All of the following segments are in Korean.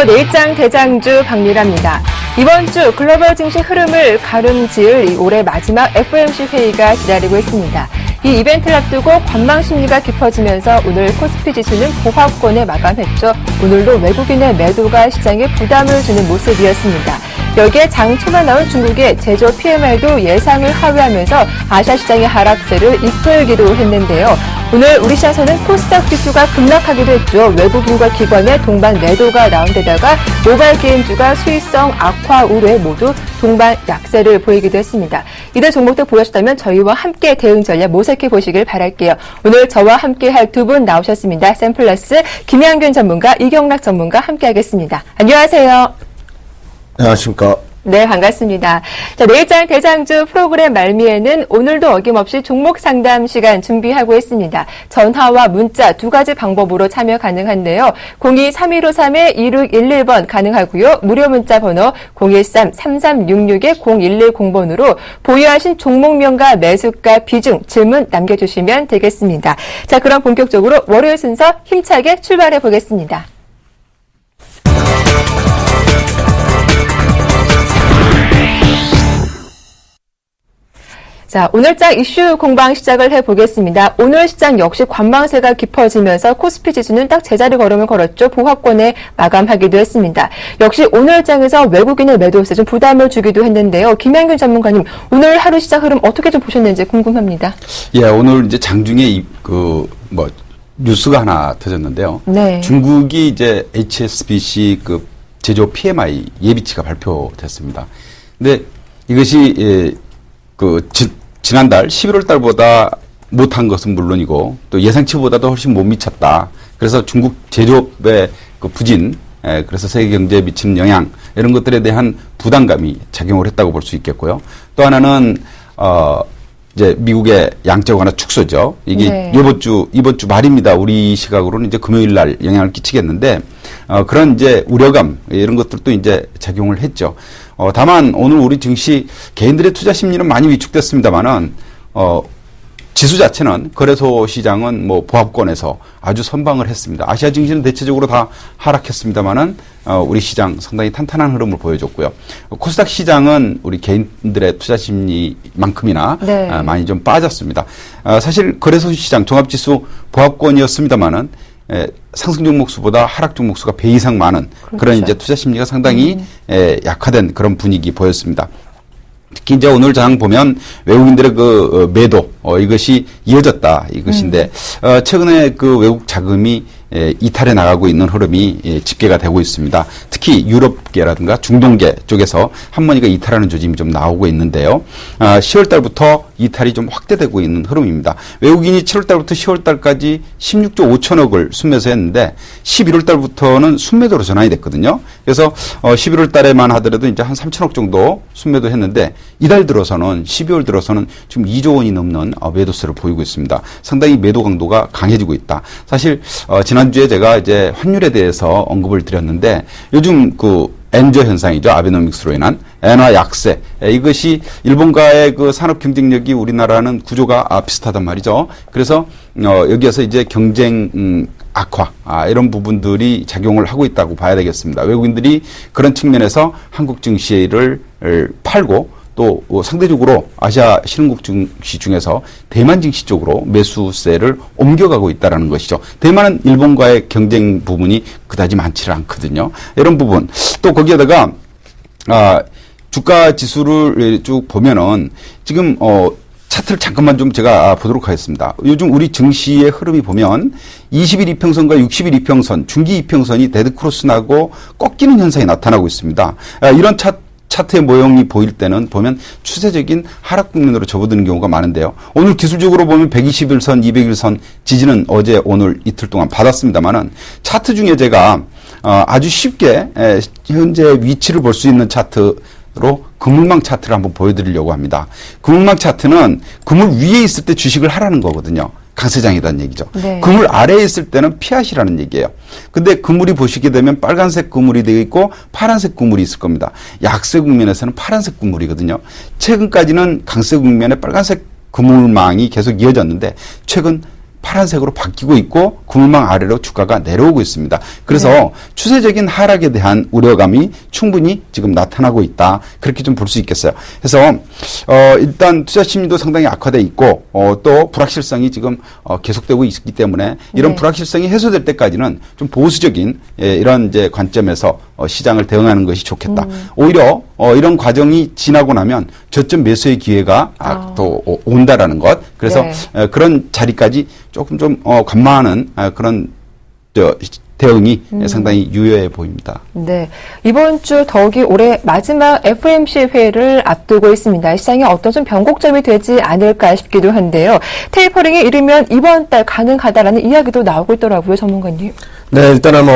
안녕하세요. 내일장 대장주 박미라입니다. 이번 주 글로벌 증시 흐름을 가름지을 올해 마지막 FOMC 회의가 기다리고 있습니다. 이 이벤트를 앞두고 관망 심리가 깊어지면서 오늘 코스피 지수는 보합권에 마감했죠. 오늘도 외국인의 매도가 시장에 부담을 주는 모습이었습니다. 여기에 장 초반 나온 중국의 제조 PMI도 예상을 하회하면서 아시아 시장의 하락세를 이끌기도 했는데요. 오늘 우리 시장에서는 코스닥 지수가 급락하기도 했죠. 외국인과 기관의 동반 매도가 나온 데다가 모바일 게임주가 수익성 악화 우려에 모두 동반 약세를 보이기도 했습니다. 이들 종목들 보셨다면 저희와 함께 대응 전략 모색해 보시길 바랄게요. 오늘 저와 함께 할 두 분 나오셨습니다. 샘플러스 김양균 전문가, 이경락 전문가 함께하겠습니다. 안녕하세요. 안녕하십니까. 네, 반갑습니다. 자, 내일장 대장주 프로그램 말미에는 오늘도 어김없이 종목 상담 시간 준비하고 있습니다. 전화와 문자 두 가지 방법으로 참여 가능한데요. 02-3153-2611번 가능하고요. 무료 문자 번호 013-3366-0110번으로 보유하신 종목명과 매수가 비중 질문 남겨주시면 되겠습니다. 자, 그럼 본격적으로 월요일 순서 힘차게 출발해 보겠습니다. 자, 오늘장 이슈 공방 시작을 해보겠습니다. 오늘 시장 역시 관망세가 깊어지면서 코스피 지수는 딱 제자리 걸음을 걸었죠. 보합권에 마감하기도 했습니다. 역시 오늘장에서 외국인의 매도세 좀 부담을 주기도 했는데요. 김양균 전문가님, 오늘 하루 시장 흐름 어떻게 좀 보셨는지 궁금합니다. 예, 오늘 이제 장중에 뉴스가 하나 터졌는데요. 네. 중국이 이제 HSBC 제조 PMI 예비치가 발표됐습니다. 근데 이것이 지난달 11월 달보다 못한 것은 물론이고 또 예상치보다도 훨씬 못 미쳤다. 그래서 중국 제조업의 부진, 그래서 세계 경제에 미치는 영향 이런 것들에 대한 부담감이 작용을 했다고 볼 수 있겠고요. 또 하나는 이제 미국의 양적 완화 축소죠. 이게 네. 이번 주 말입니다. 우리 시각으로는 이제 금요일 날 영향을 끼치겠는데 그런 이제 우려감 이런 것들도 이제 작용을 했죠. 다만 오늘 우리 증시 개인들의 투자 심리는 많이 위축됐습니다만은 지수 자체는 거래소 시장은 보합권에서 아주 선방을 했습니다. 아시아 증시는 대체적으로 다 하락했습니다만은 우리 시장 상당히 탄탄한 흐름을 보여줬고요. 코스닥 시장은 우리 개인들의 투자 심리만큼이나 네. 많이 좀 빠졌습니다. 사실 거래소 시장 종합지수 보합권이었습니다만은 상승 종목 수보다 하락 종목 수가 배 이상 많은 그렇죠. 그런 이제 투자 심리가 상당히 약화된 그런 분위기 보였습니다. 특히 이제 오늘 장 보면 외국인들의 매도 이것이 이어졌다 이것인데 최근에 외국 자금이 이탈해 나가고 있는 흐름이 집계가 되고 있습니다. 특히 유럽계라든가 중동계 쪽에서 한머니가 이탈하는 조짐이 좀 나오고 있는데요. 10월 달부터 이탈이 좀 확대되고 있는 흐름입니다. 외국인이 7월 달부터 10월 달까지 16조 5천억을 순매수 했는데 11월 달부터는 순매도로 전환이 됐거든요. 그래서 11월 달에만 하더라도 이제 한 3천억 정도 순매도 했는데 이달 들어서는 12월 들어서는 지금 2조 원이 넘는 매도세를 보이고 있습니다. 상당히 매도 강도가 강해지고 있다. 사실 지난주에 제가 이제 환율에 대해서 언급을 드렸는데 요즘 엔저 현상이죠. 아베노믹스로 인한 엔화 약세. 이것이 일본과의 산업 경쟁력이 우리나라는 구조가 비슷하단 말이죠. 그래서 여기에서 이제 경쟁 악화 이런 부분들이 작용을 하고 있다고 봐야 되겠습니다. 외국인들이 그런 측면에서 한국 증시를 팔고 또 상대적으로 아시아 신흥국 증시 중에서 대만 증시 쪽으로 매수세를 옮겨가고 있다는 것이죠. 대만은 일본과의 경쟁 부분이 그다지 많지는 않거든요. 이런 부분. 또 거기에다가 주가 지수를 쭉 보면은 지금 차트를 잠깐만 좀 제가 보도록 하겠습니다. 요즘 우리 증시의 흐름이 보면 20일 이평선과 60일 이평선, 중기 이평선이 데드크로스 나고 꺾이는 현상이 나타나고 있습니다. 이런 차트의 모형이 보일 때는 보면 추세적인 하락 국면으로 접어드는 경우가 많은데요. 오늘 기술적으로 보면 120일선, 200일선 지지는 어제 오늘 이틀 동안 받았습니다만은 차트 중에 제가 아주 쉽게 현재 위치를 볼 수 있는 차트로 그물망 차트를 한번 보여드리려고 합니다. 그물망 차트는 그물 위에 있을 때 주식을 하라는 거거든요. 강세장이라는 얘기죠. 네. 그물 아래에 있을 때는 피하시라는 얘기예요. 근데 그물이 보시게 되면 빨간색 그물이 되어 있고 파란색 그물이 있을 겁니다. 약세 국면에서는 파란색 그물이거든요. 최근까지는 강세 국면에 빨간색 그물망이 계속 이어졌는데 최근 파란색으로 바뀌고 있고 그물망 아래로 주가가 내려오고 있습니다. 그래서 추세적인 하락에 대한 우려감이 충분히 지금 나타나고 있다. 그렇게 좀 볼 수 있겠어요. 그래서 일단 투자 심리도 상당히 악화돼 있고 또 불확실성이 지금 계속되고 있기 때문에 이런 불확실성이 해소될 때까지는 좀 보수적인 이런 이제 관점에서 시장을 대응하는 것이 좋겠다. 오히려 이런 과정이 지나고 나면 저점 매수의 기회가 또 온다라는 것. 그래서 그런 자리까지 조금 좀 관망하는 그런 대응이 상당히 유효해 보입니다. 네. 이번 주 더욱이 올해 마지막 FOMC 회의를 앞두고 있습니다. 시장에 어떤 좀 변곡점이 되지 않을까 싶기도 한데요. 테이퍼링이 이르면 이번 달 가능하다라는 이야기도 나오고 있더라고요, 전문가님. 네, 일단은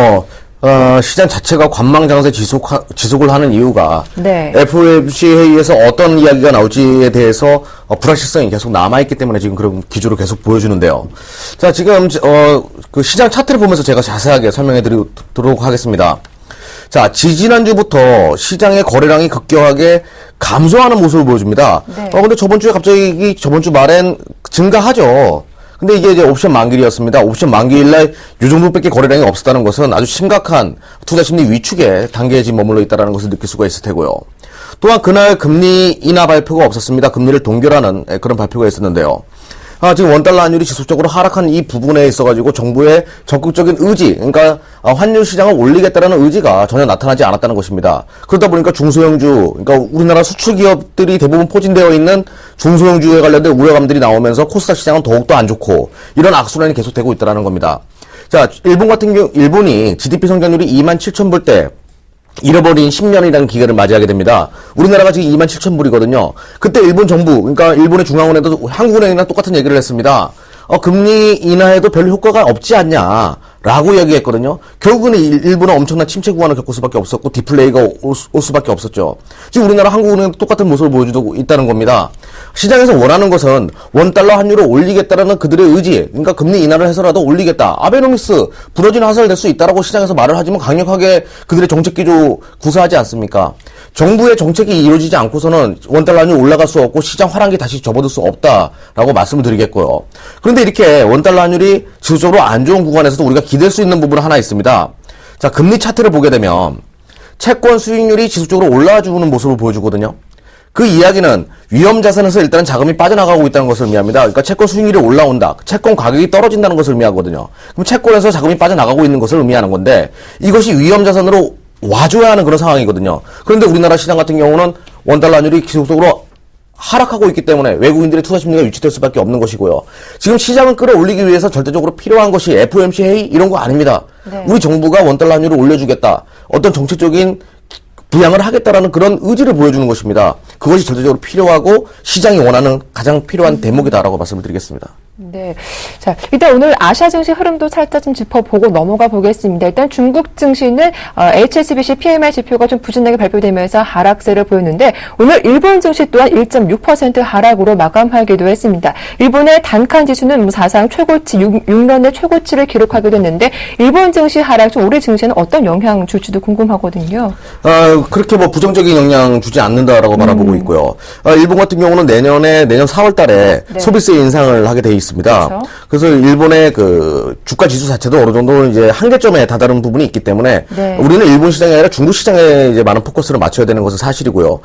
시장 자체가 관망 장세 지속을 하는 이유가 FOMC 회의에서 어떤 이야기가 나올지에 대해서 불확실성이 계속 남아있기 때문에 지금 그런 기조를 계속 보여주는데요. 자, 지금 그 시장 차트를 보면서 제가 자세하게 설명해 드리도록 하겠습니다. 자, 지지난주부터 시장의 거래량이 급격하게 감소하는 모습을 보여줍니다. 근데 저번 주 말엔 증가하죠. 근데 이게 이제 옵션 만기일이었습니다. 옵션 만기일날 이 정도밖에 거래량이 없었다는 것은 아주 심각한 투자 심리 위축의 단계에 지금 머물러 있다는 것을 느낄 수가 있을 테고요. 또한 그날 금리 인하 발표가 없었습니다. 금리를 동결하는 그런 발표가 있었는데요. 지금 원달러 환율이 지속적으로 하락한 이 부분에 있어가지고 정부의 적극적인 의지, 그러니까 환율 시장을 올리겠다라는 의지가 전혀 나타나지 않았다는 것입니다. 그러다 보니까 중소형주, 그러니까 우리나라 수출 기업들이 대부분 포진되어 있는 중소형주에 관련된 우려감들이 나오면서 코스닥 시장은 더욱더 안 좋고 이런 악순환이 계속되고 있다는 겁니다. 자, 일본 같은 경우, 일본이 GDP 성장률이 27,000불대 잃어버린 10년이라는 기간을 맞이하게 됩니다. 우리나라가 지금 27,000불이거든요. 그때 일본 정부, 그러니까 일본의 중앙은행도 한국은행이랑 똑같은 얘기를 했습니다. 금리 인하에도 별 효과가 없지 않냐라고 이야기했거든요. 결국은 일본은 엄청난 침체 구간을 겪을 수밖에 없었고 디플레이가 올 수밖에 없었죠. 지금 우리나라 한국은행도 똑같은 모습을 보여주고 있다는 겁니다. 시장에서 원하는 것은 원달러 환율을 올리겠다라는 그들의 의지, 그러니까 금리 인하를 해서라도 올리겠다. 아베노믹스 부러진 화살 낼 수 있다라고 시장에서 말을 하지만 강력하게 그들의 정책 기조 구사하지 않습니까? 정부의 정책이 이루어지지 않고서는 원달러 환율이 올라갈 수 없고 시장 화랑기 다시 접어들 수 없다라고 말씀을 드리겠고요. 그런데 이렇게 원달러 환율이 지속적으로 안 좋은 구간에서도 우리가 기댈 수 있는 부분은 하나 있습니다. 자, 금리 차트를 보게 되면 채권 수익률이 지속적으로 올라와주는 모습을 보여주거든요. 그 이야기는 위험 자산에서 일단은 자금이 빠져나가고 있다는 것을 의미합니다. 그러니까 채권 수익률이 올라온다. 채권 가격이 떨어진다는 것을 의미하거든요. 그럼 채권에서 자금이 빠져나가고 있는 것을 의미하는 건데 이것이 위험 자산으로 와줘야 하는 그런 상황이거든요. 그런데 우리나라 시장 같은 경우는 원달러 환율이 지속적으로 하락하고 있기 때문에 외국인들의 투자 심리가 유치될 수밖에 없는 것이고요. 지금 시장을 끌어올리기 위해서 절대적으로 필요한 것이 FOMC 회의 이런 거 아닙니다. 우리 정부가 원달러 환율을 올려주겠다. 어떤 정책적인 부양을 하겠다라는 그런 의지를 보여주는 것입니다. 그것이 절대적으로 필요하고 시장이 원하는 가장 필요한 대목이다라고 말씀을 드리겠습니다. 네. 자, 일단 오늘 아시아 증시 흐름도 살짝 좀 짚어보고 넘어가 보겠습니다. 일단 중국 증시는 HSBC PMI 지표가 좀 부진하게 발표되면서 하락세를 보였는데 오늘 일본 증시 또한 1.6% 하락으로 마감하기도 했습니다. 일본의 단칸 지수는 사상 최고치 6년의 최고치를 기록하게 됐는데 일본 증시 하락 중 우리 증시는 어떤 영향 줄지도 궁금하거든요. 그렇게 부정적인 영향 주지 않는다라고 바라보고 있고요. 일본 같은 경우는 내년 4월 달에 소비세 인상을 하게 돼 있습니다. 그렇죠. 그래서 일본의 그 주가 지수 자체도 어느 정도 이제 한계점에 다다른 부분이 있기 때문에 우리는 일본 시장이 아니라 중국 시장에 이제 많은 포커스를 맞춰야 되는 것은 사실이고요.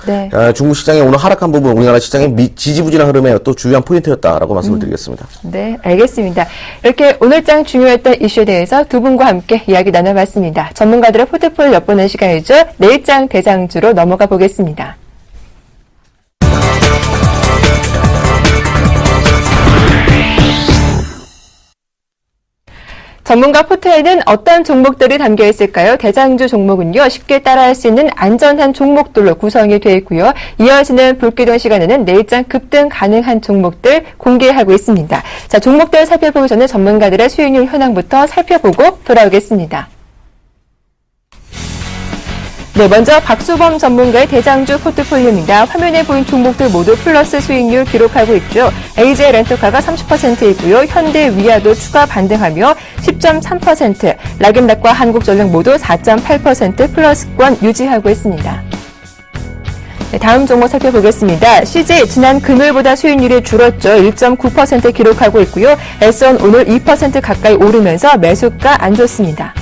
중국 시장의 오늘 하락한 부분 우리나라 시장의 지지부진한 흐름에 또 주요한 포인트였다라고 말씀을 드리겠습니다. 네, 알겠습니다. 이렇게 오늘장 중요했던 이슈에 대해서 두 분과 함께 이야기 나눠봤습니다. 전문가들의 포트폴리오 엿보는 시간이죠. 내일장 대장주로 넘어가 보겠습니다. 전문가 포트에는 어떤 종목들이 담겨 있을까요? 대장주 종목은요, 쉽게 따라할 수 있는 안전한 종목들로 구성이 되어 있고요. 이어지는 불기동 시간에는 내일장 급등 가능한 종목들 공개하고 있습니다. 자, 종목들 살펴보기 전에 전문가들의 수익률 현황부터 살펴보고 돌아오겠습니다. 네, 먼저 박수범 전문가의 대장주 포트폴리오입니다. 화면에 보인 종목들 모두 플러스 수익률 기록하고 있죠. AJ 렌터카가 30%이고요. 현대 위아도 추가 반등하며 10.3%, 락앤락과 한국전력 모두 4.8% 플러스권 유지하고 있습니다. 네, 다음 종목 살펴보겠습니다. CJ 지난 금요일보다 수익률이 줄었죠. 1.9% 기록하고 있고요. S1 오늘 2% 가까이 오르면서 매수가 안 좋습니다.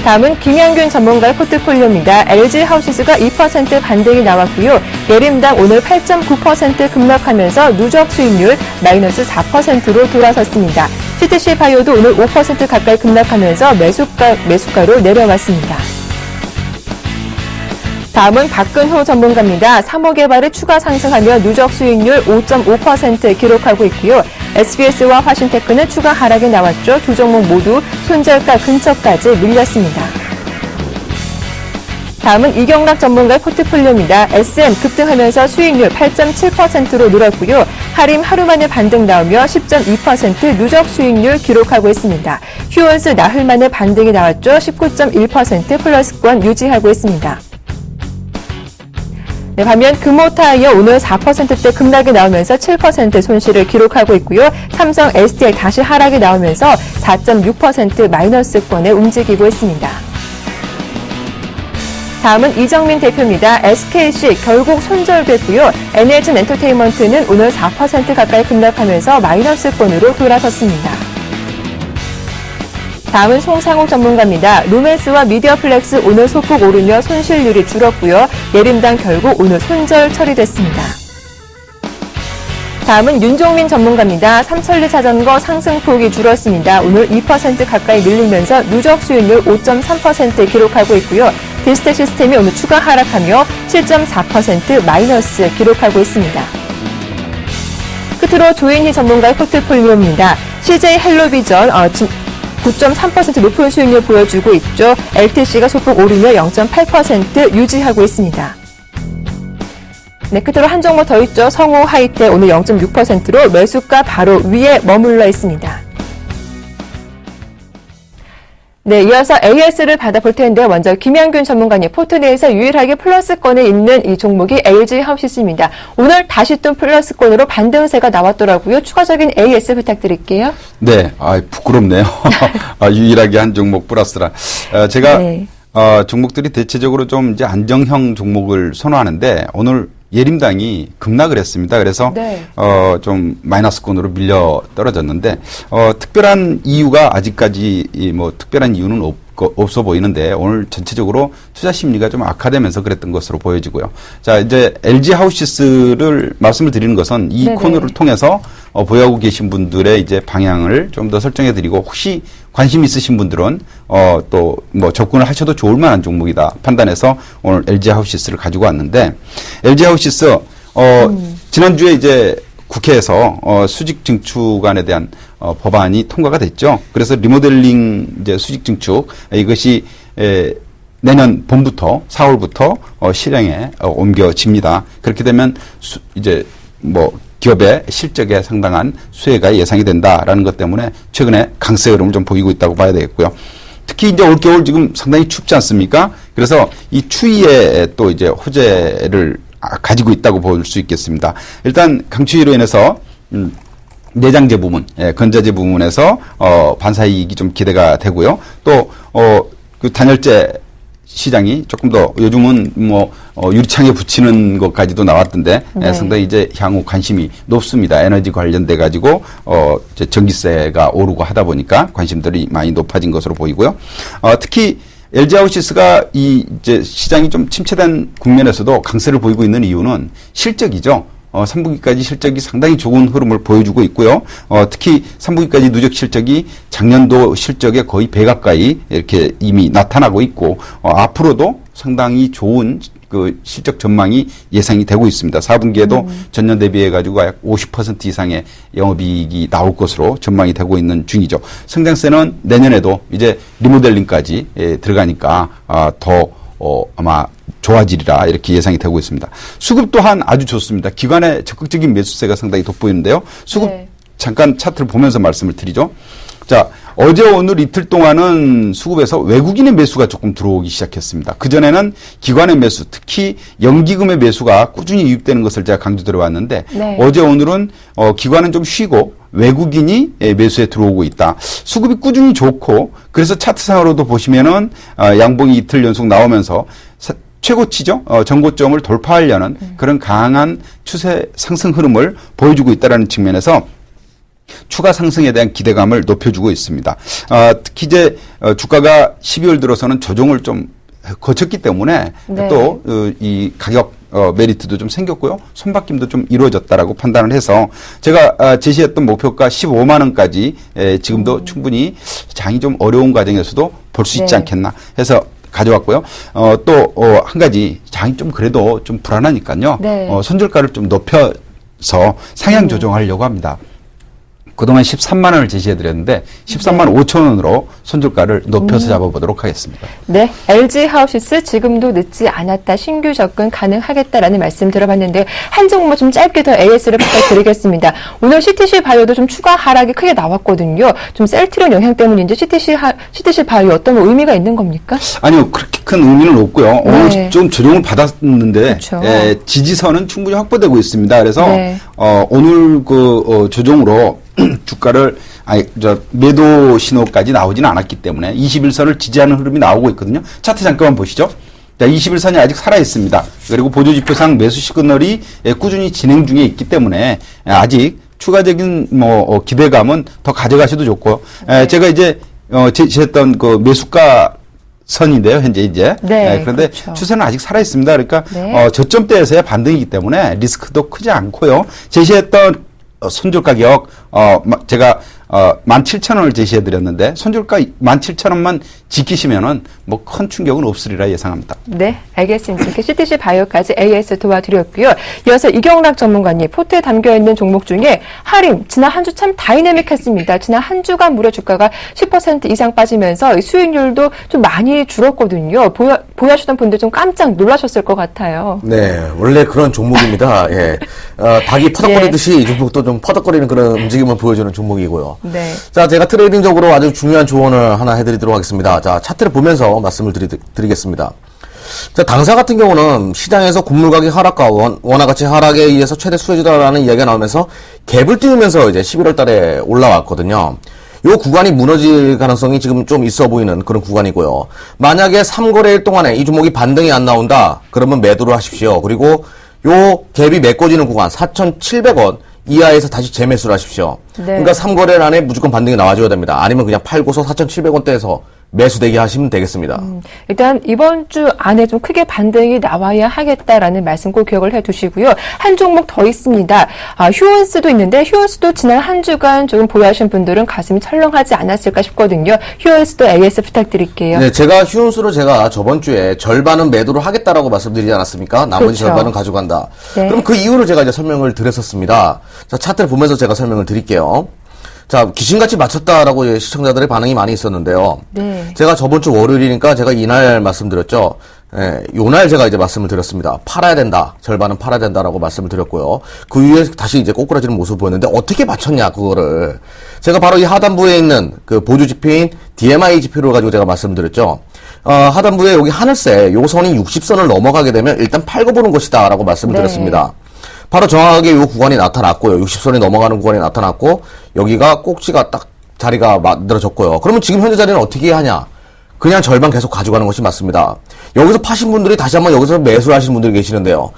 다음은 김양균 전문가의 포트폴리오입니다. LG하우시스가 2% 반등이 나왔고요. 예림당 오늘 8.9% 급락하면서 누적 수익률 마이너스 4%로 돌아섰습니다. CTC 바이오도 오늘 5% 가까이 급락하면서 매수가로 내려왔습니다. 다음은 박근호 전문가입니다. 3호 개발을 추가 상승하며 누적 수익률 5.5% 기록하고 있고요. SBS와 화신테크는 추가 하락이 나왔죠. 두 종목 모두 손절가 근처까지 밀렸습니다. 다음은 이경락 전문가의 포트폴리오입니다. SM 급등하면서 수익률 8.7%로 늘었고요. 하림 하루 만에 반등 나오며 10.2% 누적 수익률 기록하고 있습니다. 휴원스 나흘 만에 반등이 나왔죠. 19.1% 플러스권 유지하고 있습니다. 네, 반면 금호타이어 오늘 4%대 급락이 나오면서 7% 손실을 기록하고 있고요. 삼성 SDI 다시 하락이 나오면서 4.6% 마이너스권에 움직이고 있습니다. 다음은 이정민 대표입니다. SKC 결국 손절됐고요. NHN 엔터테인먼트는 오늘 4% 가까이 급락하면서 마이너스권으로 돌아섰습니다. 다음은 송상욱 전문가입니다. 루멘스와 미디어플렉스 오늘 소폭 오르며 손실률이 줄었고요. 예림당 결국 오늘 손절 처리됐습니다. 다음은 윤종민 전문가입니다. 삼천리 자전거 상승폭이 줄었습니다. 오늘 2% 가까이 밀리면서 누적 수익률 5.3% 기록하고 있고요. 디스테 시스템이 오늘 추가 하락하며 7.4% 마이너스 기록하고 있습니다. 끝으로 조인희 전문가의 포트폴리오입니다. CJ 헬로비전 9.3% 높은 수익률 보여주고 있죠. LTC가 소폭 오르며 0.8% 유지하고 있습니다. 네, 끝으로 한 종목 더 있죠. 성호 하이텍 오늘 0.6%로 매수가 바로 위에 머물러 있습니다. 네, 이어서 AS를 받아볼 텐데요. 먼저 김양균 전문가님 포트 내에서 유일하게 플러스권에 있는 이 종목이 LG하우시스입니다. 오늘 다시 또 플러스권으로 반등세가 나왔더라고요. 추가적인 AS 부탁드릴게요. 네, 부끄럽네요. 유일하게 한 종목 플러스라. 제가 네. 종목들이 대체적으로 좀 이제 안정형 종목을 선호하는데 오늘 예림당이 급락을 했습니다. 그래서 네. 좀 마이너스권으로 밀려 떨어졌는데 특별한 이유가 아직까지 특별한 이유는 없어 보이는데 오늘 전체적으로 투자 심리가 좀 악화되면서 그랬던 것으로 보여지고요. 자, 이제 LG하우시스를 말씀을 드리는 것은 이 네네. 코너를 통해서 보유하고 계신 분들의 이제 방향을 좀 더 설정해 드리고 혹시 관심 있으신 분들은 또 접근을 하셔도 좋을 만한 종목이다 판단해서 오늘 LG하우시스를 가지고 왔는데 LG하우시스 지난주에 이제 국회에서 수직 증축안에 대한 법안이 통과가 됐죠. 그래서 리모델링 이제 수직 증축 이것이 내년 봄부터 4월부터 실행에 옮겨집니다. 그렇게 되면 이제 기업의 실적에 상당한 수혜가 예상이 된다라는 것 때문에 최근에 강세 흐름을 좀 보이고 있다고 봐야 되겠고요. 특히 이제 올겨울 지금 상당히 춥지 않습니까? 그래서 이 추위에 또 이제 호재를 가지고 있다고 볼 수 있겠습니다. 일단 강추위로 인해서 내장재 부문, 건자재 부문에서 반사이익이 좀 기대가 되고요. 또 그 단열재 시장이 조금 더 요즘은 유리창에 붙이는 것까지도 나왔던데 네. 상당히 이제 향후 관심이 높습니다. 에너지 관련돼 가지고 이제 전기세가 오르고 하다 보니까 관심들이 많이 높아진 것으로 보이고요. 특히 LG하우시스가 이제 시장이 좀 침체된 국면에서도 강세를 보이고 있는 이유는 실적이죠. 3분기까지 실적이 상당히 좋은 흐름을 보여주고 있고요. 특히 3분기까지 누적 실적이 작년도 실적의 거의 배 가까이 이렇게 이미 나타나고 있고, 앞으로도 상당히 좋은 그 실적 전망이 예상이 되고 있습니다. 4분기에도 전년 대비해 가지고 약 50% 이상의 영업이익이 나올 것으로 전망이 되고 있는 중이죠. 성장세는 내년에도 이제 리모델링까지 들어가니까 더 아마 좋아지리라 이렇게 예상이 되고 있습니다. 수급 또한 아주 좋습니다. 기관의 적극적인 매수세가 상당히 돋보이는데요. 수급 네. 잠깐 차트를 보면서 말씀을 드리죠. 자, 어제 오늘 이틀 동안은 수급에서 외국인의 매수가 조금 들어오기 시작했습니다. 그전에는 기관의 매수, 특히 연기금의 매수가 꾸준히 유입되는 것을 제가 강조드려 왔는데 네. 어제 오늘은 기관은 좀 쉬고 외국인이 매수에 들어오고 있다. 수급이 꾸준히 좋고 그래서 차트상으로도 보시면은 양봉이 이틀 연속 나오면서 최고치죠. 전고점을 돌파하려는 그런 강한 추세 상승 흐름을 보여주고 있다는 측면에서 추가 상승에 대한 기대감을 높여주고 있습니다. 특히 이제 주가가 12월 들어서는 조정을 좀 거쳤기 때문에 네. 또 이 가격 메리트도 좀 생겼고요. 손바뀜도 좀 이루어졌다라고 판단을 해서 제가 제시했던 목표가 15만 원까지 지금도 충분히 장이 좀 어려운 과정에서도 볼 수 있지 네. 않겠나 해서 가져왔고요. 또 한 가지 장이 좀 그래도 좀 불안하니까요. 네. 손절가를 좀 높여서 상향 조정하려고 합니다. 그동안 13만 원을 제시해드렸는데 13만 5천 원으로 손절가를 높여서 잡아보도록 하겠습니다. 네, LG 하우시스 지금도 늦지 않았다. 신규 접근 가능하겠다라는 말씀 들어봤는데 한 종목 좀 짧게 더 AS를 부탁드리겠습니다. 오늘 CTC 바이오도 좀 추가 하락이 크게 나왔거든요. 좀 셀트리온 영향 때문인지 CTC 바이오 어떤 의미가 있는 겁니까? 아니요, 그렇게 큰 의미는 없고요. 네. 오늘 좀 조정을 받았는데 그렇죠. 지지선은 충분히 확보되고 있습니다. 그래서 네. 오늘 조정으로 주가를 매도 신호까지 나오지는 않았기 때문에 21선을 지지하는 흐름이 나오고 있거든요. 차트 잠깐만 보시죠. 자, 21선이 아직 살아 있습니다. 그리고 보조지표상 매수 시그널이 꾸준히 진행 중에 있기 때문에 아직 추가적인 기대감은 더 가져가셔도 좋고요. 제가 이제 제시했던 그 매수가 선인데요, 현재 이제. 네, 그런데 그렇죠. 추세는 아직 살아 있습니다. 그러니까 네. 저점대에서의 반등이기 때문에 리스크도 크지 않고요. 제시했던 손절 가격 제가 17,000원을 제시해 드렸는데 손절가 17,000원만 지키시면은 뭐 큰 충격은 없으리라 예상합니다. 네, 알겠습니다. 이렇게 CTC 바이오까지 AS 도와드렸고요. 이어서 이경락 전문가님, 포트에 담겨있는 종목 중에 하림, 지난 한 주 참 다이내믹했습니다. 지난 한 주간 무려 주가가 10% 이상 빠지면서 수익률도 좀 많이 줄었거든요. 보유하시던 분들 좀 깜짝 놀라셨을 것 같아요. 네, 원래 그런 종목입니다. 예. 닭이 퍼덕거리듯이 이 종목도 좀 퍼덕거리는 그런 움직임을 보여주는 종목이고요. 네. 자, 제가 트레이딩적으로 아주 중요한 조언을 하나 해드리도록 하겠습니다. 자, 차트를 보면서 말씀을 드리겠습니다. 자, 당사 같은 경우는 시장에서 곡물 가격 하락과 원화 가치 하락에 의해서 최대 수혜주다라는 이야기가 나오면서 갭을 띄우면서 이제 11월 달에 올라왔거든요. 요 구간이 무너질 가능성이 지금 좀 있어 보이는 그런 구간이고요. 만약에 3거래일 동안에 이 종목이 반등이 안 나온다, 그러면 매도를 하십시오. 그리고 요 갭이 메꿔지는 구간 4,700원 이하에서 다시 재매수를 하십시오. 네. 그러니까 3거래일 안에 무조건 반등이 나와줘야 됩니다. 아니면 그냥 팔고서 4,700원대에서 매수되게 하시면 되겠습니다. 일단 이번 주 안에 좀 크게 반등이 나와야 하겠다라는 말씀 꼭 기억을 해두시고요. 한 종목 더 있습니다. 휴온스도 있는데 휴온스도 지난 한 주간 조금 보유하신 분들은 가슴이 철렁하지 않았을까 싶거든요. 휴온스도 AS 부탁드릴게요. 네, 제가 휴온수로 제가 저번 주에 절반은 매도를 하겠다라고 말씀드리지 않았습니까? 나머지 그렇죠. 절반은 가져간다. 네. 그럼 그 이유를 제가 이제 설명을 드렸었습니다. 자, 차트를 보면서 제가 설명을 드릴게요. 자, 귀신같이 맞췄다라고 시청자들의 반응이 많이 있었는데요. 네. 제가 저번 주 월요일이니까 제가 이날 말씀드렸죠. 예, 요날 제가 이제 말씀을 드렸습니다. 팔아야 된다. 절반은 팔아야 된다라고 말씀을 드렸고요. 그 이후에 다시 이제 꼬꾸라지는 모습을 보였는데 어떻게 맞췄냐, 그거를. 제가 바로 이 하단부에 있는 그 보조 지표인 DMI 지표를 가지고 제가 말씀드렸죠. 하단부에 여기 하늘색, 요 선이 60선을 넘어가게 되면 일단 팔고 보는 것이다 라고 말씀을 네. 드렸습니다. 바로 정확하게 이 구간이 나타났고요. 60선이 넘어가는 구간이 나타났고 여기가 꼭지가 딱 자리가 만들어졌고요. 그러면 지금 현재 자리는 어떻게 하냐? 그냥 절반 계속 가져가는 것이 맞습니다. 여기서 파신 분들이 다시 한번 여기서 매수를 하시는 분들이 계시는데요.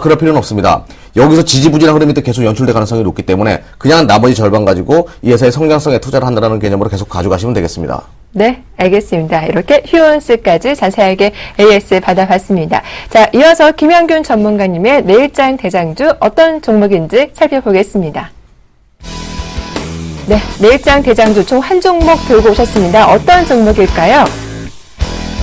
그럴 필요는 없습니다. 여기서 지지부진한 흐름이 또 계속 연출될 가능성이 높기 때문에 그냥 나머지 절반 가지고 이 회사의 성장성에 투자를 한다는 개념으로 계속 가져가시면 되겠습니다. 네, 알겠습니다. 이렇게 휴온스까지 자세하게 AS 받아봤습니다. 자, 이어서 김현균 전문가님의 내일장 대장주 어떤 종목인지 살펴보겠습니다. 네, 내일장 대장주 총 한 종목 들고 오셨습니다. 어떤 종목일까요?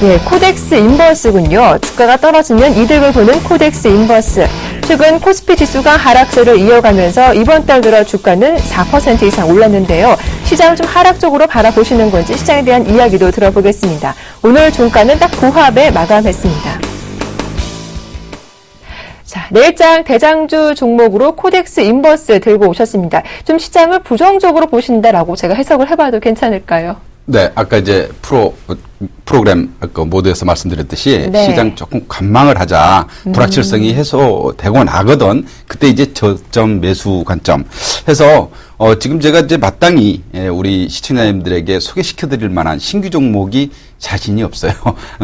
예, 코덱스 인버스군요. 주가가 떨어지면 이득을 보는 코덱스 인버스. 최근 코스피 지수가 하락세를 이어가면서 이번 달 들어 주가는 4% 이상 올랐는데요. 시장을 좀 하락적으로 바라보시는 건지 시장에 대한 이야기도 들어보겠습니다. 오늘 종가는 딱 고합에 마감했습니다. 자, 내일장 대장주 종목으로 코덱스 인버스 들고 오셨습니다. 좀 시장을 부정적으로 보신다라고 제가 해석을 해봐도 괜찮을까요? 네, 아까 이제 프로그램 그 모드에서 말씀드렸듯이 네. 시장 조금 관망을 하자. 불확실성이 해소되고 나거든. 그때 이제 저점 매수 관점 해서 지금 제가 이제 마땅히 우리 시청자님들에게 소개시켜 드릴 만한 신규 종목이 자신이 없어요.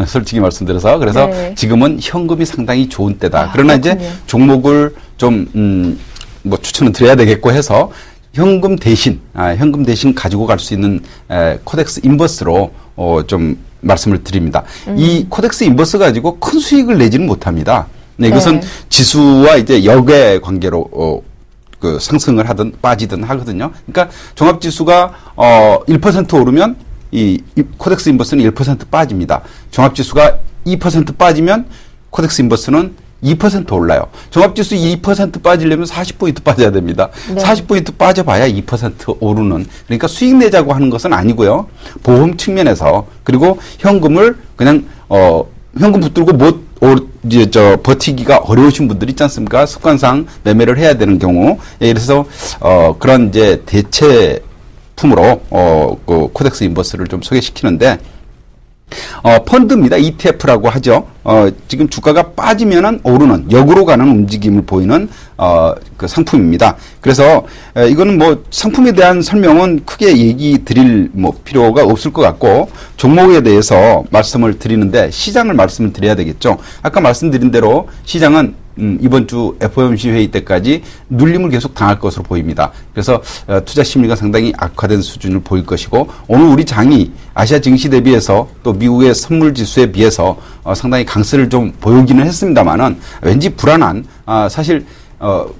솔직히 말씀드려서. 그래서 네. 지금은 현금이 상당히 좋은 때다. 아, 그러나 그렇군요. 이제 종목을 좀 뭐 추천을 드려야 되겠고 해서 현금 대신 가지고 갈 수 있는 코덱스 인버스로 좀 말씀을 드립니다. 이 코덱스 인버스 가지고 큰 수익을 내지는 못합니다. 네, 이것은 네. 지수와 이제 역의 관계로 그 상승을 하든 빠지든 하거든요. 그러니까 종합지수가 1% 오르면 이 코덱스 인버스는 1% 빠집니다. 종합지수가 2% 빠지면 코덱스 인버스는 2% 올라요. 종합지수 2% 빠지려면 40포인트 빠져야 됩니다. 네. 40포인트 빠져봐야 2% 오르는. 그러니까 수익 내자고 하는 것은 아니고요. 보험 측면에서 그리고 현금을 그냥 현금 붙들고 버티기가 어려우신 분들 있지 않습니까? 습관상 매매를 해야 되는 경우. 예, 그래서 그런 이제 대체품으로 그 코덱스 인버스를 좀 소개시키는데. 펀드입니다. ETF라고 하죠. 지금 주가가 빠지면은 오르는, 역으로 가는 움직임을 보이는, 그 상품입니다. 그래서, 이거는 뭐 상품에 대한 설명은 크게 얘기 드릴 필요가 없을 것 같고, 종목에 대해서 말씀을 드리는데, 시장을 말씀을 드려야 되겠죠. 아까 말씀드린 대로 시장은 이번 주 FOMC 회의 때까지 눌림을 계속 당할 것으로 보입니다. 그래서 투자 심리가 상당히 악화된 수준을 보일 것이고 오늘 우리 장이 아시아 증시 대비해서 또 미국의 선물 지수에 비해서 상당히 강세를 좀 보이기는 했습니다만은 왠지 불안한 사실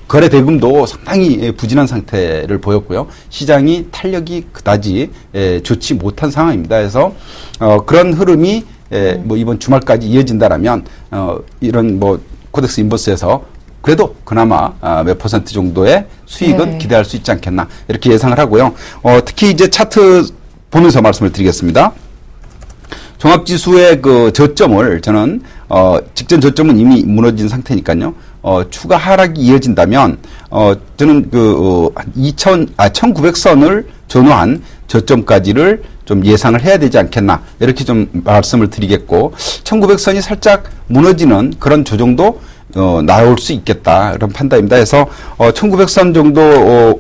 거래 대금도 상당히 부진한 상태를 보였고요. 시장이 탄력이 그다지 좋지 못한 상황입니다. 그래서 그런 흐름이 뭐 이번 주말까지 이어진다라면 이런 뭐 코덱스 인버스에서 그래도 그나마 몇 퍼센트 정도의 수익은 네. 기대할 수 있지 않겠나 이렇게 예상을 하고요. 특히 이제 차트 보면서 말씀을 드리겠습니다. 종합지수의 그 저점을 저는 직전 저점은 이미 무너진 상태니까요. 추가 하락이 이어진다면 저는 그 1900선을 전후한 저점까지를 좀 예상을 해야 되지 않겠나 이렇게 좀 말씀을 드리겠고 1900선이 살짝 무너지는 그런 조정도 나올 수 있겠다 이런 판단입니다. 그래서 1900선 정도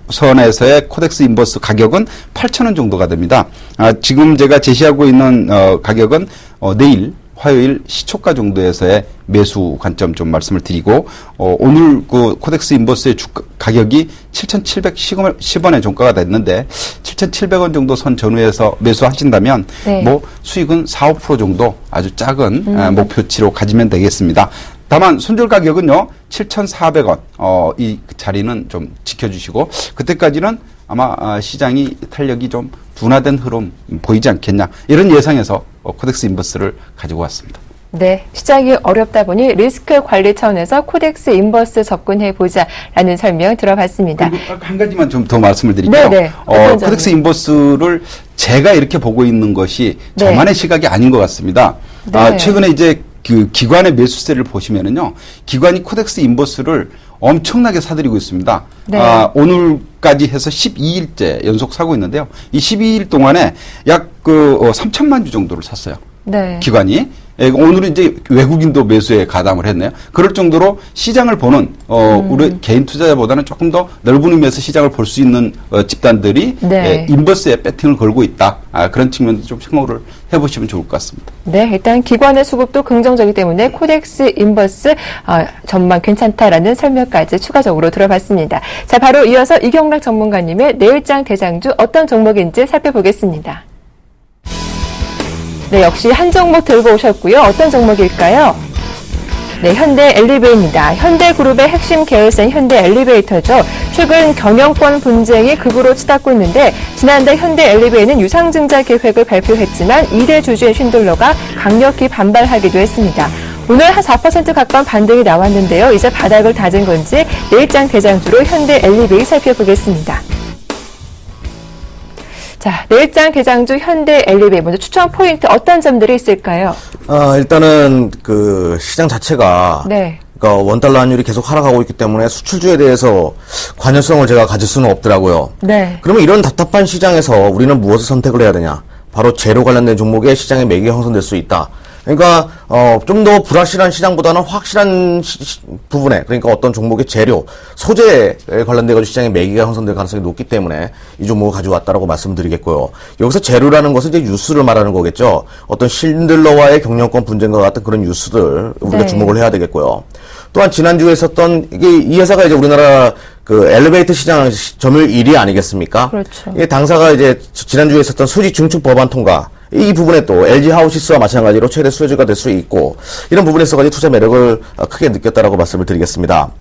선에서의 코덱스 인버스 가격은 8,000원 정도가 됩니다. 지금 제가 제시하고 있는 가격은 내일 화요일 시초가 정도에서의 매수 관점 좀 말씀을 드리고 오늘 그 코덱스 인버스의 가격이 7,710원의 종가가 됐는데 7,700원 정도 선 전후에서 매수하신다면 네. 뭐 수익은 4, 5% 정도 아주 작은 목표치로 가지면 되겠습니다. 다만 손절 가격은요 7,400원 이 자리는 좀 지켜주시고 그때까지는 아마 시장이 탄력이 좀 둔화된 흐름 보이지 않겠냐 이런 예상에서 코덱스 인버스를 가지고 왔습니다. 네, 시장이 어렵다 보니 리스크 관리 차원에서 코덱스 인버스 접근해 보자라는 설명 들어봤습니다. 그리고 한 가지만 좀 더 말씀을 드릴게요. 네네. 코덱스 인버스를 제가 이렇게 보고 있는 것이 네. 저만의 시각이 아닌 것 같습니다. 네. 최근에 이제 그 기관의 매수세를 보시면은요, 기관이 코덱스 인버스를 엄청나게 사들이고 있습니다. 네. 오늘까지 해서 12일째 연속 사고 있는데요. 이 12일 동안에 약 3천만 주 정도를 샀어요. 네. 기관이. 오늘은 이제 외국인도 매수에 가담을 했네요. 그럴 정도로 시장을 보는, 우리 개인 투자자보다는 조금 더 넓은 의미에서 시장을 볼 수 있는 집단들이 네. 인버스에 배팅을 걸고 있다. 그런 측면도 좀 생각을 해보시면 좋을 것 같습니다. 네, 일단 기관의 수급도 긍정적이기 때문에 코덱스 인버스 전망 괜찮다라는 설명까지 추가적으로 들어봤습니다. 자, 바로 이어서 이경락 전문가님의 내일장 대장주 어떤 종목인지 살펴보겠습니다. 네, 역시 한 종목 들고 오셨고요. 어떤 종목일까요? 네, 현대 엘리베이입니다. 현대그룹의 핵심 계열사인 현대 엘리베이터죠. 최근 경영권 분쟁이 극으로 치닫고 있는데 지난달 현대 엘리베이는 유상증자 계획을 발표했지만 2대 주주인 쉰들러가 강력히 반발하기도 했습니다. 오늘 한 4% 가까운 반등이 나왔는데요. 이제 바닥을 다진 건지 내일장 대장주로 현대 엘리베이 살펴보겠습니다. 자, 내일장 대장주 현대 엘리베이 먼저 추천 포인트 어떤 점들이 있을까요? 일단은 그 시장 자체가 네. 그러니까 원달러 환율이 계속 하락하고 있기 때문에 수출주에 대해서 관여성을 제가 가질 수는 없더라고요. 네. 그러면 이런 답답한 시장에서 우리는 무엇을 선택을 해야 되냐? 바로 재료 관련된 종목에 시장의 매기가 형성될 수 있다. 그러니까 좀 더 불확실한 시장보다는 확실한 부분에, 그러니까 어떤 종목의 재료, 소재에 관련돼 가지고 시장의 매기가 형성될 가능성이 높기 때문에 이 종목을 가져왔다라고 말씀드리겠고요. 여기서 재료라는 것은 이제 뉴스를 말하는 거겠죠. 어떤 신들러와의 경영권 분쟁과 같은 그런 뉴스들 우리가 네. 주목을 해야 되겠고요. 또한 지난주에 있었던 이 회사가 이제 우리나라 그 엘리베이터 시장 점유율 1위 아니겠습니까? 그렇죠. 이 당사가 이제 지난주에 있었던 수지 증축 법안 통과, 이 부분에 또 LG 하우시스와 마찬가지로 최대 수혜주가 될 수 있고, 이런 부분에 있어가지고 투자 매력을 크게 느꼈다라고 말씀을 드리겠습니다.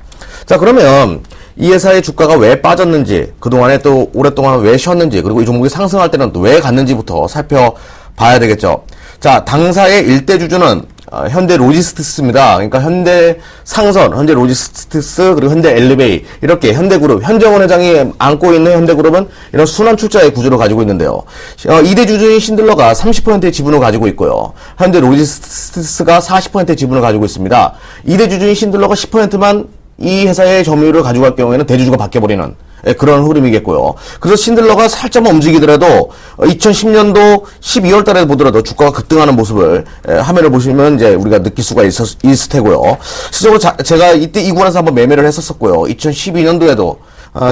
자, 그러면 이 회사의 주가가 왜 빠졌는지, 그동안에 또 오랫동안 왜 쉬었는지, 그리고 이 종목이 상승할 때는 또 왜 갔는지부터 살펴봐야 되겠죠. 자, 당사의 일대 주주는 현대 로지스틱스입니다. 그러니까 현대 상선, 현대 로지스틱스, 그리고 현대 엘리베이, 이렇게 현대그룹, 현정원 회장이 안고 있는 현대그룹은 이런 순환 출자의 구조를 가지고 있는데요. 2대 주주인 신들러가 30%의 지분을 가지고 있고요. 현대 로지스틱스가 40%의 지분을 가지고 있습니다. 2대 주주인 신들러가 10%만 이 회사의 점유율을 가져갈 경우에는 대주주가 바뀌어버리는 그런 흐름이겠고요. 그래서 신들러가 살짝만 움직이더라도 2010년도 12월 달에 보더라도 주가가 급등하는 모습을 화면을 보시면 이제 우리가 느낄 수가 있을 테고요. 실제로 제가 이때 이 구간에서 한번 매매를 했었고요. 2012년도에도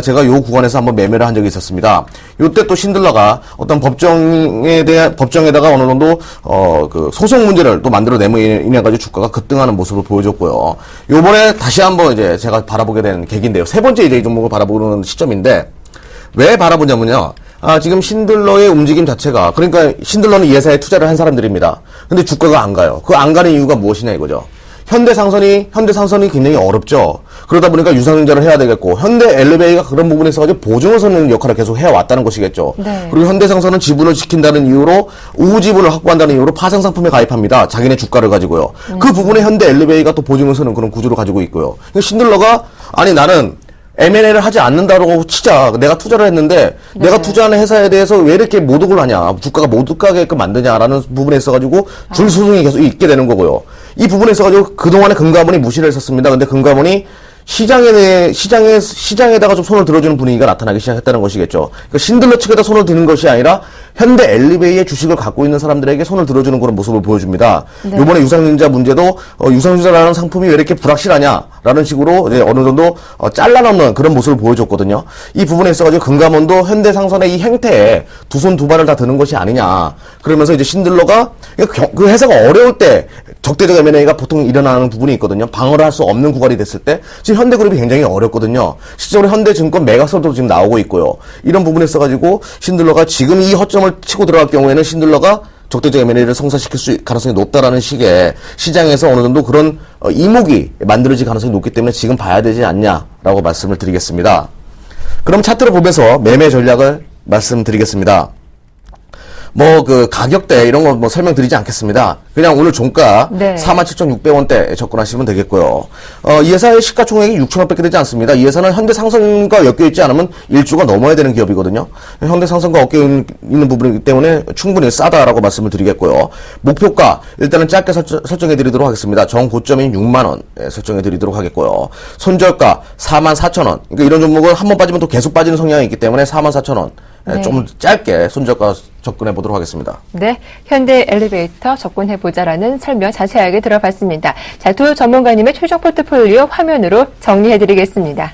제가 요 구간에서 한번 매매를 한 적이 있었습니다. 요때 또 신들러가 어떤 법정에다가 어느 정도 그 소송 문제를 또 만들어내므로 인해 가지고 주가가 급등하는 모습을 보여줬고요. 요번에 다시 한번 이제 제가 바라보게 된 계기인데요. 세 번째 이제 이 종목을 바라보는 시점인데, 왜 바라보냐면요. 지금 신들러의 움직임 자체가, 그러니까 신들러는 이 회사에 투자를 한 사람들입니다. 근데 주가가 안 가요. 그 안 가는 이유가 무엇이냐 이거죠. 현대상선이 굉장히 어렵죠. 그러다 보니까 유상증자를 해야 되겠고, 현대 엘리베이가 그런 부분에 있어가지고 보증을 서는 역할을 계속 해왔다는 것이겠죠. 네. 그리고 현대상선은 지분을 지킨다는 이유로, 우지분을 확보한다는 이유로 파생상품에 가입합니다. 자기네 주가를 가지고요. 그 부분에 현대 엘리베이가 또 보증을 서는 그런 구조를 가지고 있고요. 신들러가, 아니 나는 M&A를 하지 않는다고 치자. 내가 투자를 했는데, 네. 내가 투자하는 회사에 대해서 왜 이렇게 모독을 하냐, 주가가 못 가게끔 만드냐라는 부분에 있어가지고 줄 소송이 계속 있게 되는 거고요. 이 부분에 있어가지고 그동안에 금감원이 무시를 했었습니다. 근데 금감원이 시장에다가 좀 손을 들어주는 분위기가 나타나기 시작했다는 것이겠죠. 그러니까 신들러 측에다 손을 드는 것이 아니라 현대 엘리베이의 주식을 갖고 있는 사람들에게 손을 들어주는 그런 모습을 보여줍니다. 네. 이번에 유상증자 문제도 유상증자라는 상품이 왜 이렇게 불확실하냐라는 식으로 이제 어느 정도 잘라놓는 그런 모습을 보여줬거든요. 이 부분에 있어가지고 금감원도 현대상선의 이 행태에 두 손 두 발을 다 드는 것이 아니냐. 그러면서 이제 신들러가 그 회사가 어려울 때 적대적 M&A가 보통 일어나는 부분이 있거든요. 방어를 할 수 없는 구간이 됐을 때 지금 현대그룹이 굉장히 어렵거든요. 실제로 현대증권 매각설도 지금 나오고 있고요. 이런 부분에 있어가지고 신들러가 지금 이 허점을 치고 들어갈 경우에는 신들러가 적대적 M&A를 성사시킬 수 가능성이 높다라는 식의 시장에서 어느 정도 그런 이목이 만들어질 가능성이 높기 때문에 지금 봐야 되지 않냐라고 말씀을 드리겠습니다. 그럼 차트를 보면서 매매 전략을 말씀드리겠습니다. 그 가격대 이런 거 설명드리지 않겠습니다. 그냥 오늘 종가 네. 47,600원대 접근하시면 되겠고요. 이 회사의 시가총액이 6천억밖에 되지 않습니다. 이 회사는 현대상선과 엮여있지 않으면 1조가 넘어야 되는 기업이거든요. 현대상선과 엮여있는 부분이기 때문에 충분히 싸다라고 말씀을 드리겠고요. 목표가 일단은 짧게 설정해드리도록 하겠습니다. 정고점인 6만원 설정해드리도록 하겠고요. 손절가 44,000원. 그러니까 이런 종목은 한번 빠지면 또 계속 빠지는 성향이 있기 때문에 44,000원. 네. 좀 짧게 손절가 접근해 보도록 하겠습니다. 네, 현대 엘리베이터 접근해보자라는 설명 자세하게 들어봤습니다. 자, 두 전문가님의 최종 포트폴리오 화면으로 정리해드리겠습니다.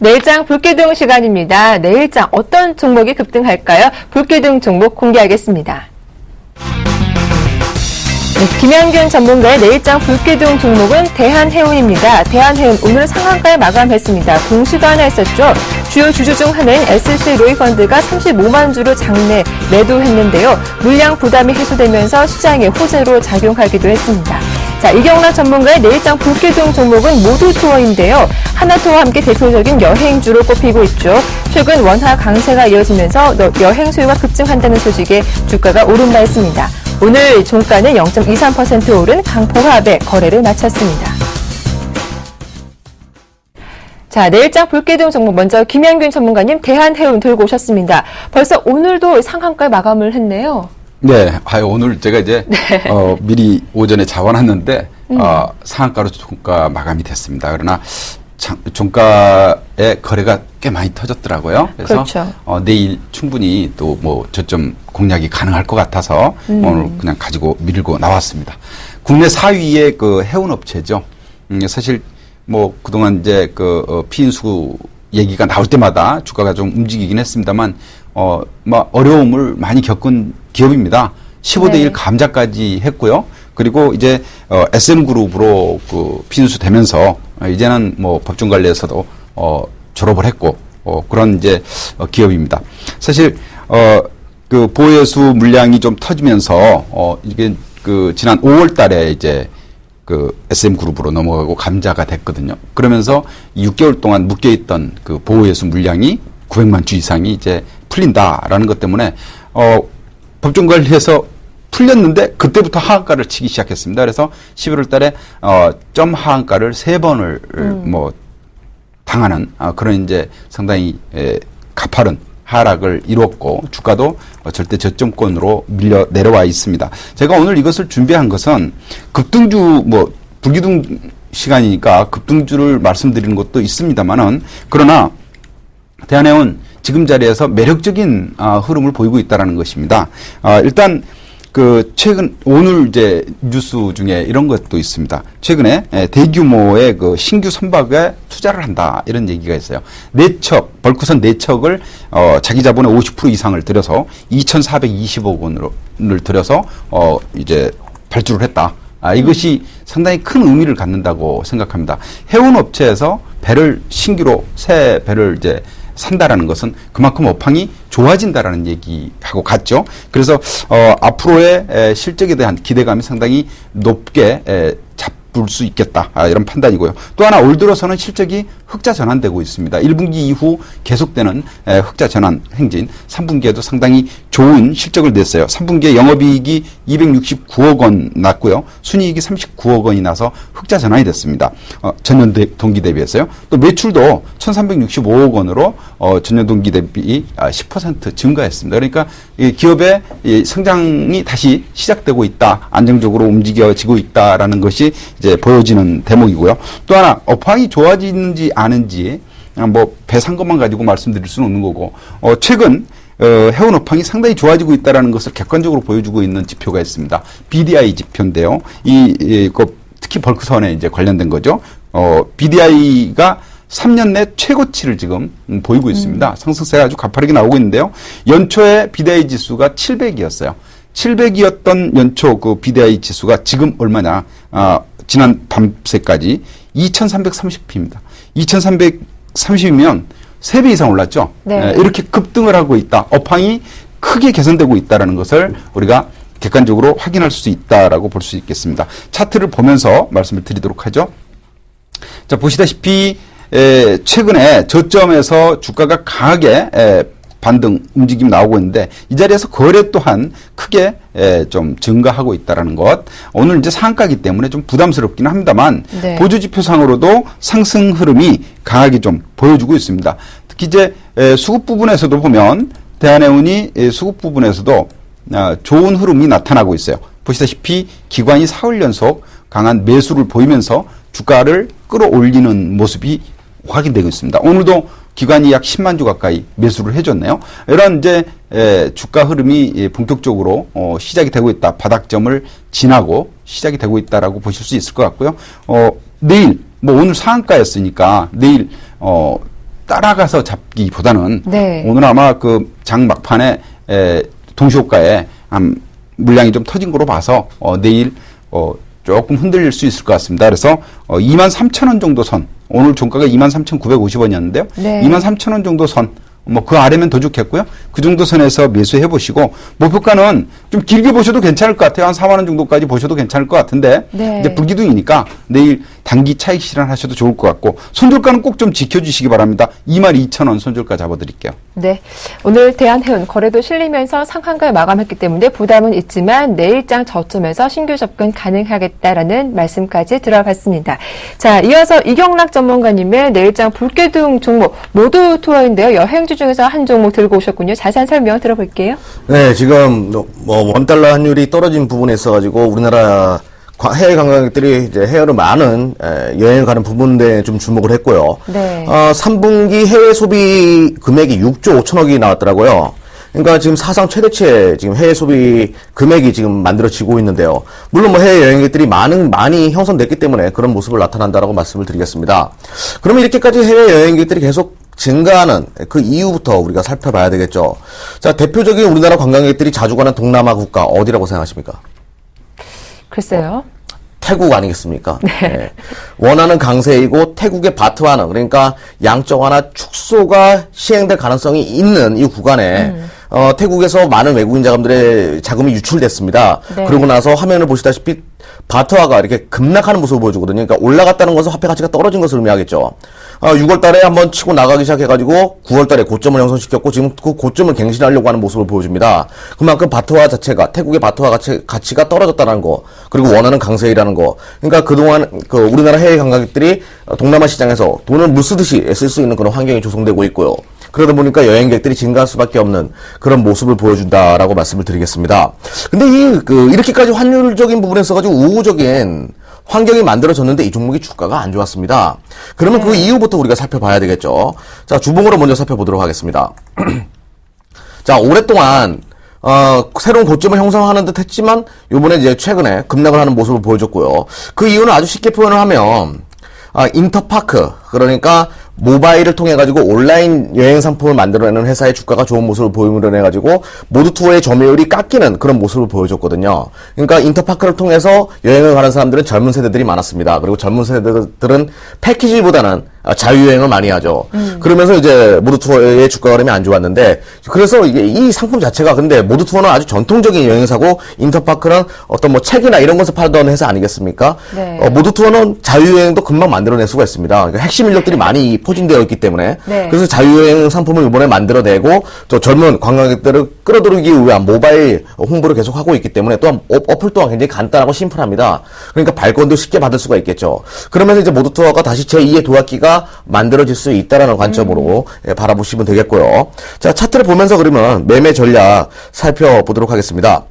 내일장 불기둥 시간입니다. 내일장 어떤 종목이 급등할까요? 불기둥 종목 공개하겠습니다. 네, 김현균 전문가의 내일장 불기둥 종목은 대한해운입니다. 대한해운 오늘 상한가에 마감했습니다. 공시간에 했었죠. 주요 주주 중 하나인 SC 로이펀드가 35만 주를 장내 매도했는데요. 물량 부담이 해소되면서 시장의 호재로 작용하기도 했습니다. 자, 이경락 전문가의 내일장 불기둥 종목은 모두 투어인데요. 하나투어와 함께 대표적인 여행주로 꼽히고 있죠. 최근 원화 강세가 이어지면서 여행 수요가 급증한다는 소식에 주가가 오른 바 있습니다. 오늘 종가는 0.23% 오른 강보합에 거래를 마쳤습니다. 자, 내일장 불기둥 종목 먼저 김현균 전문가님 대한해운 들고 오셨습니다. 벌써 오늘도 상한가에 마감을 했네요. 네, 오늘 제가 이제 미리 오전에 잡아놨는데 상한가로 종가 마감이 됐습니다. 그러나 종가의 거래가 꽤 많이 터졌더라고요. 그래서 그렇죠. 내일 충분히 또 뭐 저점 공략이 가능할 것 같아서 오늘 그냥 가지고 밀고 나왔습니다. 국내 4위의 그 해운업체죠. 사실 뭐 그동안 이제 피인수 얘기가 나올 때마다 주가가 좀 움직이긴 했습니다만 뭐 어려움을 많이 겪은 기업입니다. 15대 1 감자까지 했고요. 그리고 이제 SM그룹으로 그 피인수 되면서 이제는 뭐 법정관리에서도 졸업을 했고 그런 이제 기업입니다. 사실 그 보혜수 물량이 좀 터지면서 이게 그 지난 5월 달에 이제 그 SM그룹으로 넘어가고 감자가 됐거든요. 그러면서 6개월 동안 묶여있던 그 보혜수 물량이 900만 주 이상이 이제 풀린다라는 것 때문에 법정관리에서 풀렸는데 그때부터 하한가를 치기 시작했습니다. 그래서 11월 달에 점 하한가를 3번을 뭐 당하는 그런 이제 상당히 가파른 하락을 이뤘고 주가도 절대 저점권으로 밀려 내려와 있습니다. 제가 오늘 이것을 준비한 것은 급등주 뭐 불기둥 시간이니까 급등주를 말씀드리는 것도 있습니다만은 그러나 대한해운 지금 자리에서 매력적인 흐름을 보이고 있다라는 것입니다. 일단 그 최근 오늘 이제 뉴스 중에 이런 것도 있습니다. 최근에 대규모의 그 신규 선박에 투자를 한다 이런 얘기가 있어요. 4척 벌크선 4척을 자기 자본의 50% 이상을 들여서 2,420억 원을 들여서 이제 발주를 했다. 이것이 상당히 큰 의미를 갖는다고 생각합니다. 해운업체에서 배를 신규로 새 배를 이제 산다라는 것은 그만큼 업황이 좋아진다라는 얘기하고 같죠. 그래서 앞으로의 실적에 대한 기대감이 상당히 높게 잡을 수 있겠다. 이런 판단이고요. 또 하나 올 들어서는 실적이 흑자 전환되고 있습니다. 1분기 이후 계속되는 흑자 전환 행진 3분기에도 상당히 좋은 실적을 냈어요. 3분기에 영업이익이 269억 원 났고요. 순이익이 39억 원이 나서 흑자 전환이 됐습니다. 전년 동기 대비해서요. 또 매출도 1,365억 원으로 전년 동기 대비 10% 증가했습니다. 그러니까 이 기업의 이 성장이 다시 시작되고 있다. 안정적으로 움직여지고 있다라는 것이 이제 보여지는 대목이고요. 또 하나 업황이 좋아지는지 아는지 뭐 배 산 것만 가지고 말씀드릴 수는 없는 거고 최근 해운 업황이 상당히 좋아지고 있다라는 것을 객관적으로 보여주고 있는 지표가 있습니다. BDI 지표인데요. 특히 벌크선에 이제 관련된 거죠. BDI가 3년 내 최고치를 지금 보이고 있습니다. 상승세가 아주 가파르게 나오고 있는데요. 연초에 BDI 지수가 700이었어요. 700이었던 연초 그 BDI 지수가 지금 얼마냐? 지난 밤새까지 2,330p입니다. 2,330이면 3배 이상 올랐죠. 네. 이렇게 급등을 하고 있다. 업황이 크게 개선되고 있다는 것을 우리가 객관적으로 확인할 수 있다라고 볼 수 있겠습니다. 차트를 보면서 말씀을 드리도록 하죠. 자, 보시다시피 최근에 저점에서 주가가 강하게 반등 움직임이 나오고 있는데 이 자리에서 거래 또한 크게 좀 증가하고 있다라는 것. 오늘 이제 상한가이기 때문에 좀 부담스럽긴 합니다만 네. 보조지표상으로도 상승 흐름이 강하게 좀 보여주고 있습니다. 특히 이제 수급 부분에서도 보면 대한해운이 수급 부분에서도 좋은 흐름이 나타나고 있어요. 보시다시피 기관이 사흘 연속 강한 매수를 보이면서 주가를 끌어올리는 모습이 확인되고 있습니다. 오늘도 기관이 약 10만 주 가까이 매수를 해줬네요. 이런 이제 주가 흐름이 본격적으로 시작이 되고 있다. 바닥점을 지나고 시작이 되고 있다라고 보실 수 있을 것 같고요. 내일 뭐 오늘 상한가였으니까 내일 따라가서 잡기보다는 네. 오늘 아마 그 장 막판에 동시호가에 물량이 좀 터진 거로 봐서 내일 조금 흔들릴 수 있을 것 같습니다. 그래서 23,000원 정도 선, 오늘 종가가 23,950원이었는데요. 네. 23,000원 정도 선, 그 아래면 더 좋겠고요. 그 정도 선에서 매수해 보시고, 목표가는 좀 길게 보셔도 괜찮을 것 같아요. 한 4만 원 정도까지 보셔도 괜찮을 것 같은데, 네. 이제 불기둥이니까 내일 단기 차익 실현하셔도 좋을 것 같고, 손절가는 꼭 좀 지켜주시기 바랍니다. 22,000원 손절가 잡아드릴게요. 네. 오늘 대한해운 거래도 실리면서 상한가에 마감했기 때문에 부담은 있지만 내일장 저점에서 신규 접근 가능하겠다라는 말씀까지 들어봤습니다. 자, 이어서 이경락 전문가님의 내일장 불기둥 종목 모두 투어인데요. 여행주 중에서 한 종목 들고 오셨군요. 자세한 설명 들어볼게요. 네, 지금 원달러 환율이 떨어진 부분에 있어가지고 우리나라 해외 관광객들이 이제 해외로 많은 여행을 가는 부분에 좀 주목을 했고요. 네. 3분기 해외 소비 금액이 6조 5천억이 나왔더라고요. 그러니까 지금 사상 최대치의 지금 해외 소비 금액이 지금 만들어지고 있는데요. 물론 해외 여행객들이 많이 형성됐기 때문에 그런 모습을 나타난다라고 말씀을 드리겠습니다. 그러면 이렇게까지 해외 여행객들이 계속 증가하는 그 이유부터 우리가 살펴봐야 되겠죠. 자, 대표적인 우리나라 관광객들이 자주 가는 동남아 국가 어디라고 생각하십니까? 글쎄요. 태국 아니겠습니까? 네. 네. 원하는 강세이고 태국의 바트와는 그러니까 양적 완화 축소가 시행될 가능성이 있는 이 구간에 태국에서 많은 외국인 자금들의 자금이 유출됐습니다. 네. 그러고 나서 화면을 보시다시피 바트화가 이렇게 급락하는 모습을 보여주거든요. 그러니까 올라갔다는 것은 화폐 가치가 떨어진 것을 의미하겠죠. 6월 달에 한번 치고 나가기 시작해가지고 9월 달에 고점을 형성시켰고 지금 그 고점을 갱신하려고 하는 모습을 보여줍니다. 그만큼 바트화 자체가, 태국의 바트화 가치가 떨어졌다는 거, 그리고 원하는 강세이라는 거. 그러니까 그동안 우리나라 해외 관광객들이 동남아 시장에서 돈을 무쓰듯이 쓸 수 있는 그런 환경이 조성되고 있고요. 그러다 보니까 여행객들이 증가할 수밖에 없는 그런 모습을 보여준다라고 말씀을 드리겠습니다. 근데 이렇게까지 환율적인 부분에 있어가지고 우호적인 환경이 만들어졌는데 이 종목의 주가가 안 좋았습니다. 그러면 그 이유부터 우리가 살펴봐야 되겠죠. 자, 주봉으로 먼저 살펴보도록 하겠습니다. 자, 오랫동안 새로운 고점을 형성하는 듯 했지만 요번에 이제 최근에 급락을 하는 모습을 보여줬고요. 그 이유는 아주 쉽게 표현을 하면 인터파크, 그러니까 모바일을 통해 가지고 온라인 여행 상품을 만들어내는 회사의 주가가 좋은 모습을 보임으로 해 가지고 모두 투어의 점유율이 깎이는 그런 모습을 보여줬거든요. 그러니까 인터파크를 통해서 여행을 가는 사람들은 젊은 세대들이 많았습니다. 그리고 젊은 세대들은 패키지보다는 자유여행을 많이 하죠. 그러면서 이제 모두 투어의 주가 흐름이 안 좋았는데, 그래서 이게 이 상품 자체가, 근데 모두 투어는 아주 전통적인 여행사고 인터파크는 어떤 뭐 책이나 이런 것을 팔던 회사 아니겠습니까? 네. 모두 투어는 자유여행도 금방 만들어낼 수가 있습니다. 그러니까 핵심 인력들이 많이 포진되어 있기 때문에. 네. 그래서 자유여행 상품을 이번에 만들어내고 또 젊은 관광객들을 끌어들이기 위한 모바일 홍보를 계속 하고 있기 때문에 또한 어플 또한 굉장히 간단하고 심플합니다. 그러니까 발권도 쉽게 받을 수가 있겠죠. 그러면서 이제 모두 투어가 다시 제2의 도약기가 만들어질 수 있다라는 관점으로 바라보시면 되겠고요. 자, 차트를 보면서 그러면 매매 전략 살펴보도록 하겠습니다.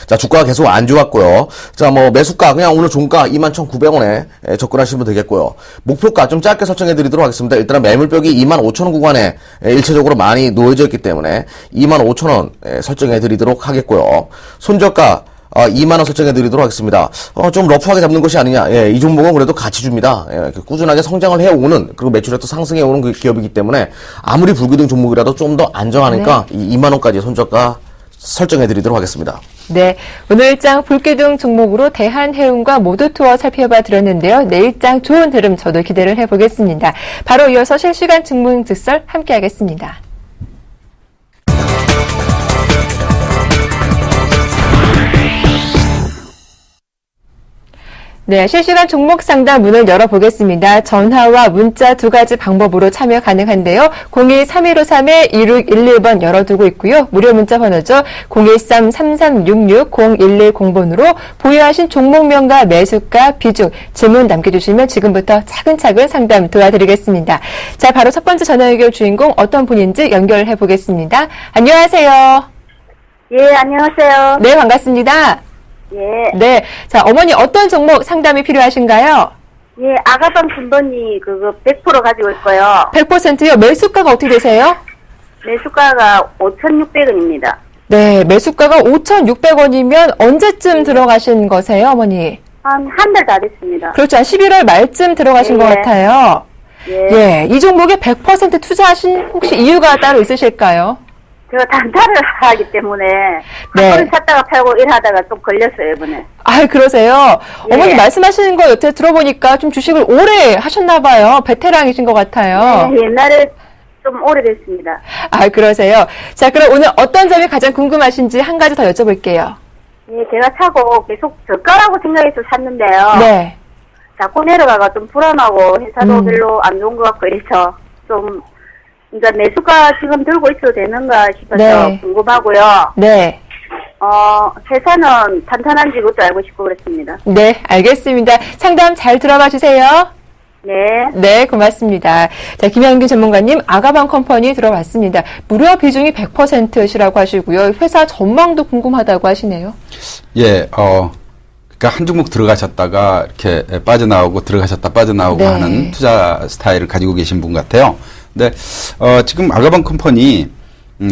자, 주가가 계속 안 좋았고요. 자, 매수가 그냥 오늘 종가 21,900원에 접근하시면 되겠고요. 목표가 좀 짧게 설정해 드리도록 하겠습니다. 일단은 매물벽이 25,000원 구간에 일체적으로 많이 놓여져 있기 때문에 25,000원 설정해 드리도록 하겠고요. 손저가 2만원 설정해 드리도록 하겠습니다. 좀 러프하게 잡는 것이 아니냐. 예, 이 종목은 그래도 같이 줍니다. 예, 꾸준하게 성장을 해오는, 그리고 매출액도 상승해 오는 그 기업이기 때문에 아무리 불기둥 종목이라도 좀 더 안정하니까 네. 이 2만원까지 손저가 설정해 드리도록 하겠습니다. 네, 오늘장 불기둥 종목으로 대한해운과 모두투어 살펴봐 드렸는데요. 내일장 좋은 흐름 저도 기대를 해보겠습니다. 바로 이어서 실시간 증문즉설 함께하겠습니다. 네, 실시간 종목 상담 문을 열어보겠습니다. 전화와 문자 두 가지 방법으로 참여 가능한데요. 02-3153-2611번 열어두고 있고요. 무료 문자 번호죠. 013-3366-0110번으로 보유하신 종목명과 매수가, 비중, 질문 남겨주시면 지금부터 차근차근 상담 도와드리겠습니다. 자, 바로 첫 번째 전화 연결 주인공 어떤 분인지 연결해 보겠습니다. 안녕하세요. 예, 안녕하세요. 네, 반갑습니다. 예. 네. 자, 어머니 어떤 종목 상담이 필요하신가요? 예, 아가방 순번이 그거 100% 가지고 있고요. 100%요? 매수가가 어떻게 되세요? 매수가가 5,600원입니다. 네, 매수가가 5,600원이면 언제쯤 들어가신 거세요, 어머니? 한 달 다 됐습니다. 그렇죠. 한 11월 말쯤 들어가신 것 같아요. 예. 예, 이 종목에 100% 투자하신 혹시 이유가 따로 있으실까요? 제가 단타를 하기 때문에 네. 한 번 샀다가 팔고 일하다가 좀 걸렸어요, 이번에. 아, 그러세요? 예. 어머니 말씀하시는 거 여태 들어보니까 좀 주식을 오래 하셨나 봐요. 베테랑이신 것 같아요. 네, 옛날에 좀 오래됐습니다. 아, 그러세요? 자, 그럼 오늘 어떤 점이 가장 궁금하신지 한 가지 더 여쭤볼게요. 예, 제가 사고 계속 저가라고 생각해서 샀는데요. 네. 자꾸 내려가가 좀 불안하고 회사도 별로 안 좋은 것 같고 이래서 좀 그러니까 매수가 지금 들고 있어도 되는가 싶어서 네. 궁금하고요. 네. 회사는 탄탄한지 그것도 알고 싶고 그렇습니다. 네, 알겠습니다. 상담 잘 들어봐 주세요. 네. 네, 고맙습니다. 자, 김양균 전문가님, 아가방 컴퍼니 들어봤습니다. 무료 비중이 100%시라고 하시고요. 회사 전망도 궁금하다고 하시네요. 예, 그러니까 한 종목 들어가셨다가 이렇게 빠져나오고 들어가셨다 빠져나오고 네. 하는 투자 스타일을 가지고 계신 분 같아요. 근데 지금 아가방 컴퍼니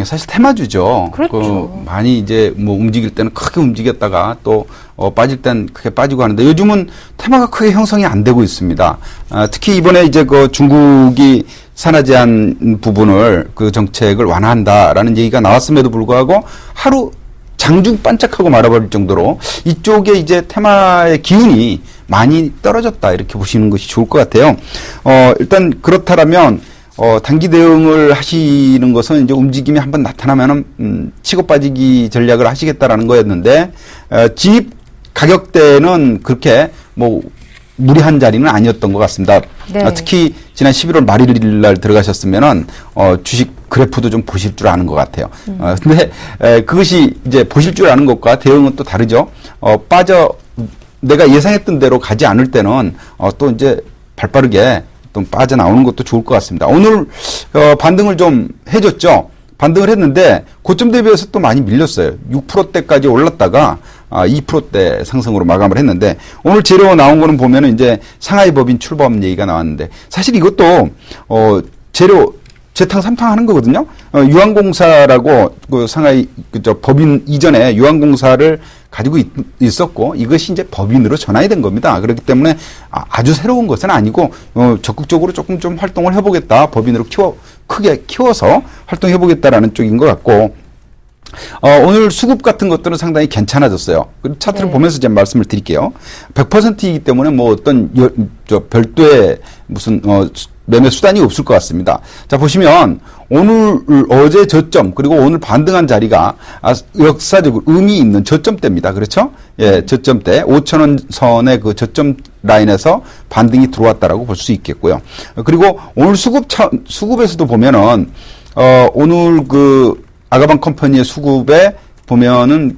사실 테마주죠. 그렇죠. 많이 이제 뭐 움직일 때는 크게 움직였다가 또 빠질 땐 크게 빠지고 하는데 요즘은 테마가 크게 형성이 안 되고 있습니다. 특히 이번에 이제 그 중국이 산화 제한 부분을 그 정책을 완화한다라는 얘기가 나왔음에도 불구하고 하루 장중 반짝하고 말아버릴 정도로 이쪽에 이제 테마의 기운이 많이 떨어졌다 이렇게 보시는 것이 좋을 것 같아요. 일단 그렇다면 단기 대응을 하시는 것은 이제 움직임이 한번 나타나면은 치고 빠지기 전략을 하시겠다라는 거였는데 진입 가격대는 그렇게 뭐 무리한 자리는 아니었던 것 같습니다. 네. 특히 지난 11월 말일 날 들어가셨으면은 주식 그래프도 좀 보실 줄 아는 것 같아요. 근데 그것이 이제 보실 줄 아는 것과 대응은 또 다르죠. 내가 예상했던 대로 가지 않을 때는 또 이제 발빠르게 또 빠져나오는 것도 좋을 것 같습니다. 오늘 반등을 좀 해줬죠. 반등을 했는데 고점 대비해서 또 많이 밀렸어요. 6%대까지 올랐다가 2%대 상승으로 마감을 했는데 오늘 재료 나온 거는 보면은 이제 상하이 법인 출범 얘기가 나왔는데 사실 이것도 재료 재탕 삼탕 하는 거거든요. 유한공사라고 그 상하이 법인 이전에 유한공사를 가지고 있었고 이것이 이제 법인으로 전환이 된 겁니다. 그렇기 때문에 아주 새로운 것은 아니고 적극적으로 조금 좀 활동을 해보겠다. 법인으로 크게 키워서 활동해보겠다라는 쪽인 것 같고 오늘 수급 같은 것들은 상당히 괜찮아졌어요. 차트를 네. 보면서 제 말씀을 드릴게요. 100%이기 때문에 뭐 어떤 별도의 무슨 매매 수단이 없을 것 같습니다. 자, 보시면 오늘 어제 저점 그리고 오늘 반등한 자리가 역사적으로 의미 있는 저점대입니다. 그렇죠? 예, 저점대 5,000원 선의 그 저점 라인에서 반등이 들어왔다라고 볼 수 있겠고요. 그리고 오늘 수급에서도 보면은 오늘 그 아가방 컴퍼니의 수급에 보면은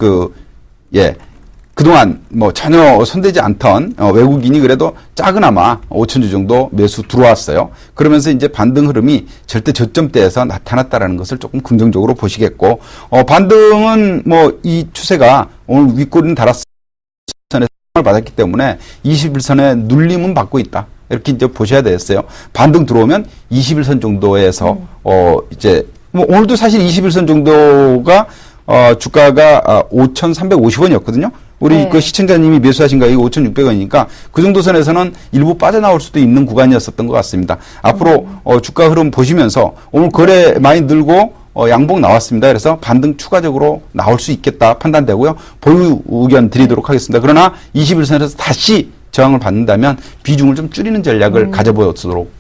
그동안 뭐 전혀 손대지 않던 외국인이 그래도 작은아마 5,000주 정도 매수 들어왔어요. 그러면서 이제 반등 흐름이 절대 저점대에서 나타났다라는 것을 조금 긍정적으로 보시겠고, 반등은 뭐 이 추세가 오늘 윗꼬리는 달았을 선에 받았기 때문에 21선에 눌림은 받고 있다. 이렇게 이제 보셔야 되겠어요. 반등 들어오면 21선 정도에서 이제 뭐 오늘도 사실 21선 정도가 주가가 5,350원이었거든요. 우리 네. 그 시청자님이 매수하신 가격이 5,600원이니까 그 정도 선에서는 일부 빠져나올 수도 있는 구간이었었던 것 같습니다. 앞으로 주가 흐름 보시면서 오늘 거래 많이 늘고 양봉 나왔습니다. 그래서 반등 추가적으로 나올 수 있겠다 판단되고요. 보유 의견 드리도록 하겠습니다. 그러나 21선에서 다시 저항을 받는다면 비중을 좀 줄이는 전략을 가져보도록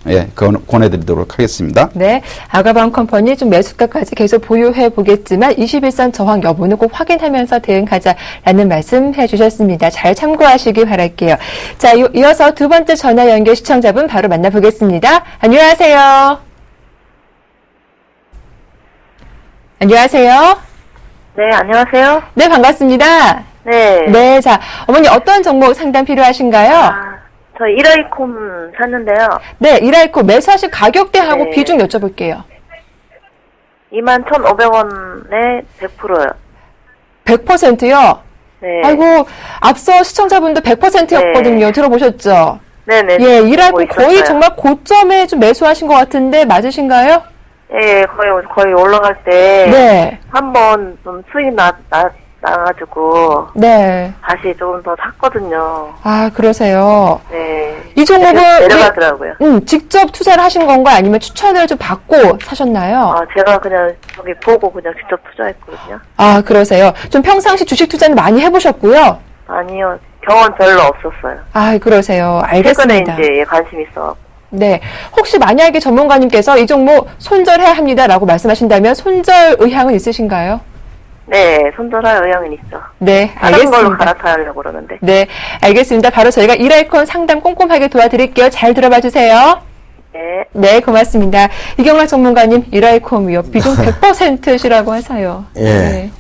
권해드리도록 하겠습니다. 네, 아가방 컴퍼니 좀 매수가까지 계속 보유해 보겠지만 21선 저항 여부는 꼭 확인하면서 대응하자라는 말씀 해주셨습니다. 잘 참고하시기 바랄게요. 자, 이어서 두 번째 전화 연결 시청자분 바로 만나보겠습니다. 안녕하세요. 안녕하세요. 네, 안녕하세요. 네, 반갑습니다. 네. 네, 자, 어머니 어떤 종목 상담 필요하신가요? 저 일라이콤 샀는데요. 네, 이라이코 매수하실 가격대하고 네. 비중 여쭤볼게요. 21,500원에 100%요. 100%요? 네. 아이고, 앞서 시청자분도 100%였거든요. 네. 들어보셨죠? 네네. 예, 이라이코 보고 거의 있었어요. 정말 고점에 좀 매수하신 것 같은데 맞으신가요? 예, 거의 올라갈 때. 네. 한번 좀 수익 나가지고 네. 다시 조금 더 샀거든요. 아, 그러세요. 네. 이 종목은 내려가더라고요. 직접 투자를 하신 건가요? 아니면 추천을 좀 받고 사셨나요? 제가 그냥 저기 보고 그냥 직접 투자했거든요. 아, 그러세요. 좀 평상시 주식 투자는 많이 해보셨고요? 아니요. 경험 별로 없었어요. 아, 그러세요. 알겠습니다. 최근에 이제 관심 있어. 네. 혹시 만약에 전문가님께서 이 종목 손절해야 합니다라고 말씀하신다면 손절 의향은 있으신가요? 네, 손절할 의향은 있어. 네, 다른 알겠습니다. 걸로 갈아타려고 그러는데. 네, 알겠습니다. 바로 저희가 이라이콘 상담 꼼꼼하게 도와드릴게요. 잘 들어봐 주세요. 네. 네, 고맙습니다. 이경락 전문가님, 이라이콘 위협 비중 100%시라고 해서요. 예. 네.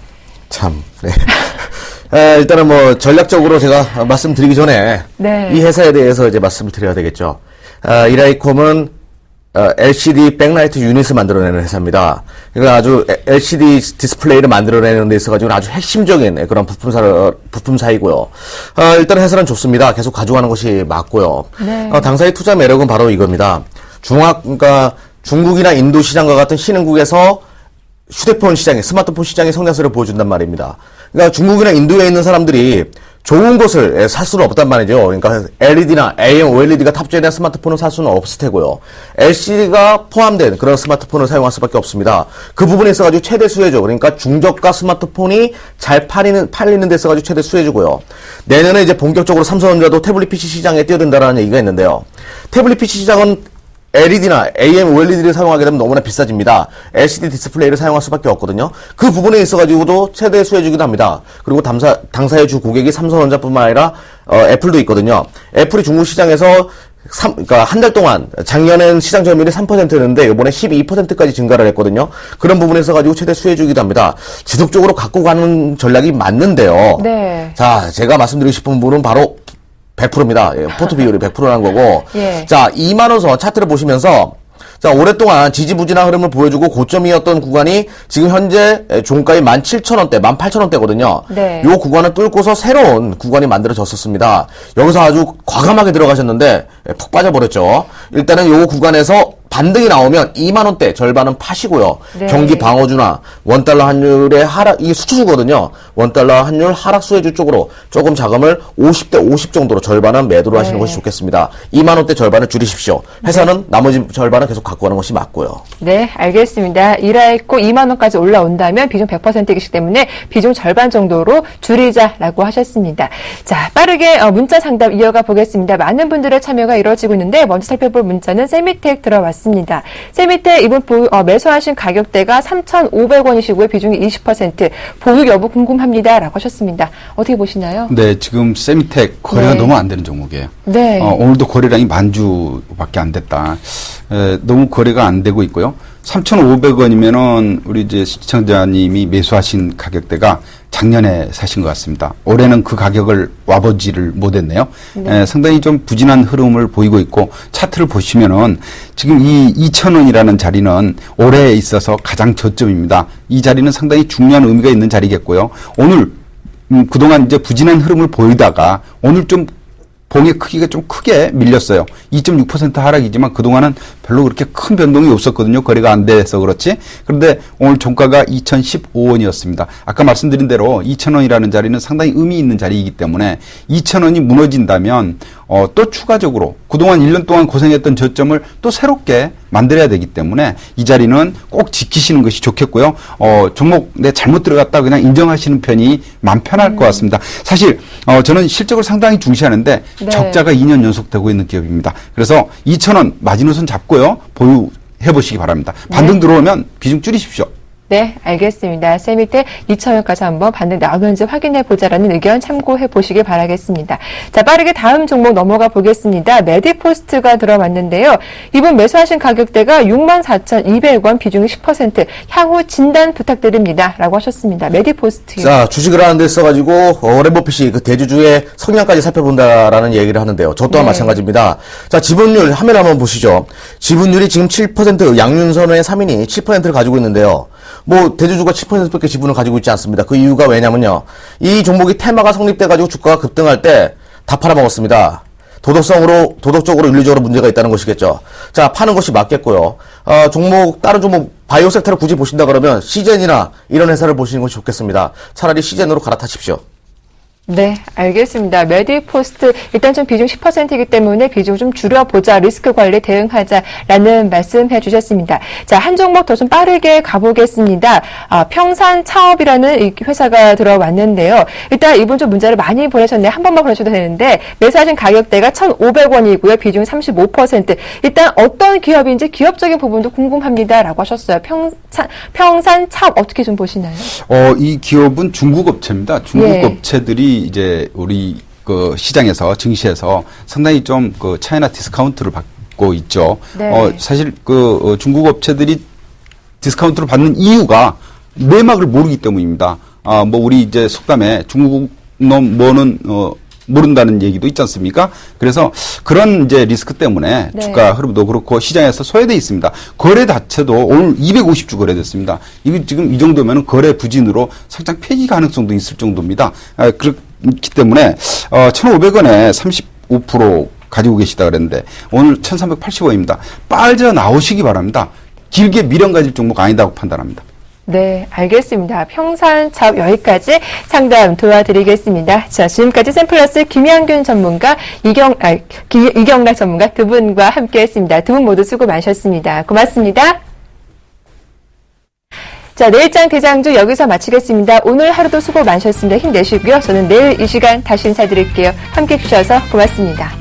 참, 네. 일단은 뭐, 전략적으로 제가 말씀드리기 전에, 네. 이 회사에 대해서 이제 말씀을 드려야 되겠죠. 이라이콤은, LCD 백라이트 유닛을 만들어내는 회사입니다. 그러니까 아주 LCD 디스플레이를 만들어내는 데 있어가지고 아주 핵심적인 그런 부품사이고요. 일단 회사는 좋습니다. 계속 가져가는 것이 맞고요. 네. 당사의 투자 매력은 바로 이겁니다. 그러니까 중국이나 인도 시장과 같은 신흥국에서 휴대폰 시장에, 스마트폰 시장의 성장세를 보여준단 말입니다. 그러니까 중국이나 인도에 있는 사람들이 좋은 것을 살 수는 없단 말이죠. 그러니까 LED나 AM, OLED가 탑재된 스마트폰을 살 수는 없을 테고요. LCD가 포함된 그런 스마트폰을 사용할 수밖에 없습니다. 그 부분에 있어가지고 최대 수혜죠. 그러니까 중저가 스마트폰이 잘 팔리는 데 있어가지고 최대 수혜주고요. 내년에 이제 본격적으로 삼성전자도 태블릿 PC 시장에 뛰어든다라는 얘기가 있는데요. 태블릿 PC 시장은 LED나 AM, OLED를 사용하게 되면 너무나 비싸집니다. LCD 디스플레이를 사용할 수밖에 없거든요. 그 부분에 있어가지고도 최대 수혜주기도 합니다. 그리고 당사의 주 고객이 삼성전자뿐만 아니라 애플도 있거든요. 애플이 중국 시장에서 그러니까 한 달 동안 작년엔 시장 점유율이 3%였는데 이번에 12%까지 증가를 했거든요. 그런 부분에 있어가지고 최대 수혜주기도 합니다. 지속적으로 갖고 가는 전략이 맞는데요. 네. 자, 제가 말씀드리고 싶은 부분은 바로 100%입니다. 예, 포트 비율이 100%라는 거고. 예. 자, 2만원선 차트를 보시면서, 자, 오랫동안 지지부진한 흐름을 보여주고 고점이었던 구간이 지금 현재 종가의 17,000원대, 18,000원대거든요. 네. 요 구간을 뚫고서 새로운 구간이 만들어졌었습니다. 여기서 아주 과감하게 들어가셨는데, 푹 빠져버렸죠. 일단은 요 구간에서 반등이 나오면 2만원대 절반은 파시고요. 네. 경기 방어주나 원달러 환율의 하락, 이게 수출주거든요. 원달러 환율 하락 수혜주 쪽으로 조금 자금을 50대 50 정도로 절반은 매도를 하시는 것이 좋겠습니다. 2만원대 절반을 줄이십시오. 회사는 나머지 절반은 계속 갖고 가는 것이 맞고요. 네, 알겠습니다. 이라이코 2만 원까지 올라온다면 비중 100%이기 때문에 비중 절반 정도로 줄이자라고 하셨습니다. 자, 빠르게 문자 상담 이어가 보겠습니다. 많은 분들의 참여가 이루어지고 있는데 먼저 살펴볼 문자는 세미텍 들어왔습니다. 세미텍 이번 매수하신 가격대가 3,500원이시고요. 비중이 20%. 보유 여부 궁금합니다라고 하셨습니다. 어떻게 보시나요? 네, 지금 세미텍 거래가 네. 너무 안 되는 종목이에요. 네. 오늘도 거래량이 10,000주밖에 안 됐다. 너무 거래가 안 되고 있고요. 3,500원이면은 우리 이제 시청자님이 매수하신 가격대가 작년에 사신 것 같습니다. 올해는 그 가격을 와보지를 못했네요. 네. 상당히 좀 부진한 흐름을 보이고 있고 차트를 보시면은 지금 이 2,000원이라는 자리는 올해에 있어서 가장 저점입니다. 이 자리는 상당히 중요한 의미가 있는 자리겠고요. 오늘 그동안 이제 부진한 흐름을 보이다가 오늘 좀 봉의 크기가 좀 크게 밀렸어요. 2.6% 하락이지만 그동안은 별로 그렇게 큰 변동이 없었거든요. 거래가 안 돼서 그렇지. 그런데 오늘 종가가 2,015원이었습니다. 아까 말씀드린 대로 2,000원이라는 자리는 상당히 의미 있는 자리이기 때문에 2,000원이 무너진다면 또 추가적으로 그동안 1년 동안 고생했던 저점을 또 새롭게 만들어야 되기 때문에 이 자리는 꼭 지키시는 것이 좋겠고요. 종목 내 잘못 들어갔다 그냥 인정하시는 편이 마음 편할 것 같습니다. 사실 저는 실적을 상당히 중시하는데 네. 적자가 2년 연속 되고 있는 기업입니다. 그래서 2,000원 마지노선 잡고요. 보유해 보시기 바랍니다. 반등 들어오면 비중 줄이십시오. 네, 알겠습니다. 세미텍 2,000원까지 한번 반등 나오는지 확인해 보자라는 의견 참고해 보시길 바라겠습니다. 자, 빠르게 다음 종목 넘어가 보겠습니다. 메디포스트가 들어왔는데요. 이번 매수하신 가격대가 64,200원, 비중이 10%. 향후 진단 부탁드립니다. 라고 하셨습니다. 메디포스트요. 자, 주식을 하는 데 있어가지고, 워렌 버핏이 그 대주주의 성향까지 살펴본다라는 얘기를 하는데요. 저 또한 네. 마찬가지입니다. 자, 지분율, 화면 한번 보시죠. 지분율이 지금 7%, 양윤선의 3인이 7%를 가지고 있는데요. 뭐, 대주주가 7%밖에 지분을 가지고 있지 않습니다. 그 이유가 왜냐면요. 이 종목이 테마가 성립돼가지고 주가가 급등할 때 다 팔아먹었습니다. 도덕적으로 윤리적으로 문제가 있다는 것이겠죠. 자, 파는 것이 맞겠고요. 다른 종목, 바이오 섹터를 굳이 보신다 그러면 시젠이나 이런 회사를 보시는 것이 좋겠습니다. 차라리 시젠으로 갈아타십시오. 네, 알겠습니다. 메디포스트 일단 좀 비중 10%이기 때문에 비중 좀 줄여보자, 리스크 관리 대응하자라는 말씀해 주셨습니다. 자, 한 종목 더 좀 빠르게 가보겠습니다. 평산차업이라는 이 회사가 들어왔는데요. 일단 이분 좀 문자를 많이 보내셨네요. 한 번만 보내셔도 되는데 매수하신 가격대가 1,500원이고요. 비중 35%. 일단 어떤 기업인지 기업적인 부분도 궁금합니다라고 하셨어요. 평산차업 어떻게 좀 보시나요? 이 기업은 중국 업체입니다. 중국 업체들이 이제 우리 그 시장에서 증시에서 상당히 좀 그 차이나 디스카운트를 받고 있죠. 네. 사실 그 중국 업체들이 디스카운트를 받는 이유가 내막을 모르기 때문입니다. 뭐 우리 이제 속담에 중국 놈 뭐는 모른다는 얘기도 있지 않습니까? 그래서 그런 이제 리스크 때문에 네. 주가 흐름도 그렇고 시장에서 소외돼 있습니다. 거래 자체도 오늘 250주 거래됐습니다. 이거 지금 이 정도면 거래 부진으로 살짝 폐기 가능성도 있을 정도입니다. 그렇기 때문에 1,500원에 35% 가지고 계시다 그랬는데 오늘 1,380원입니다. 빠져 나오시기 바랍니다. 길게 미련 가질 종목 아니다고 판단합니다. 네, 알겠습니다. 평산차업 여기까지 상담 도와드리겠습니다. 자, 지금까지 샘플러스 김양균 전문가, 이경락 전문가 두 분과 함께했습니다. 두 분 모두 수고 많으셨습니다. 고맙습니다. 자, 내일장 대장주 여기서 마치겠습니다. 오늘 하루도 수고 많으셨습니다. 힘내시고요. 저는 내일 이 시간 다시 인사드릴게요. 함께해 주셔서 고맙습니다.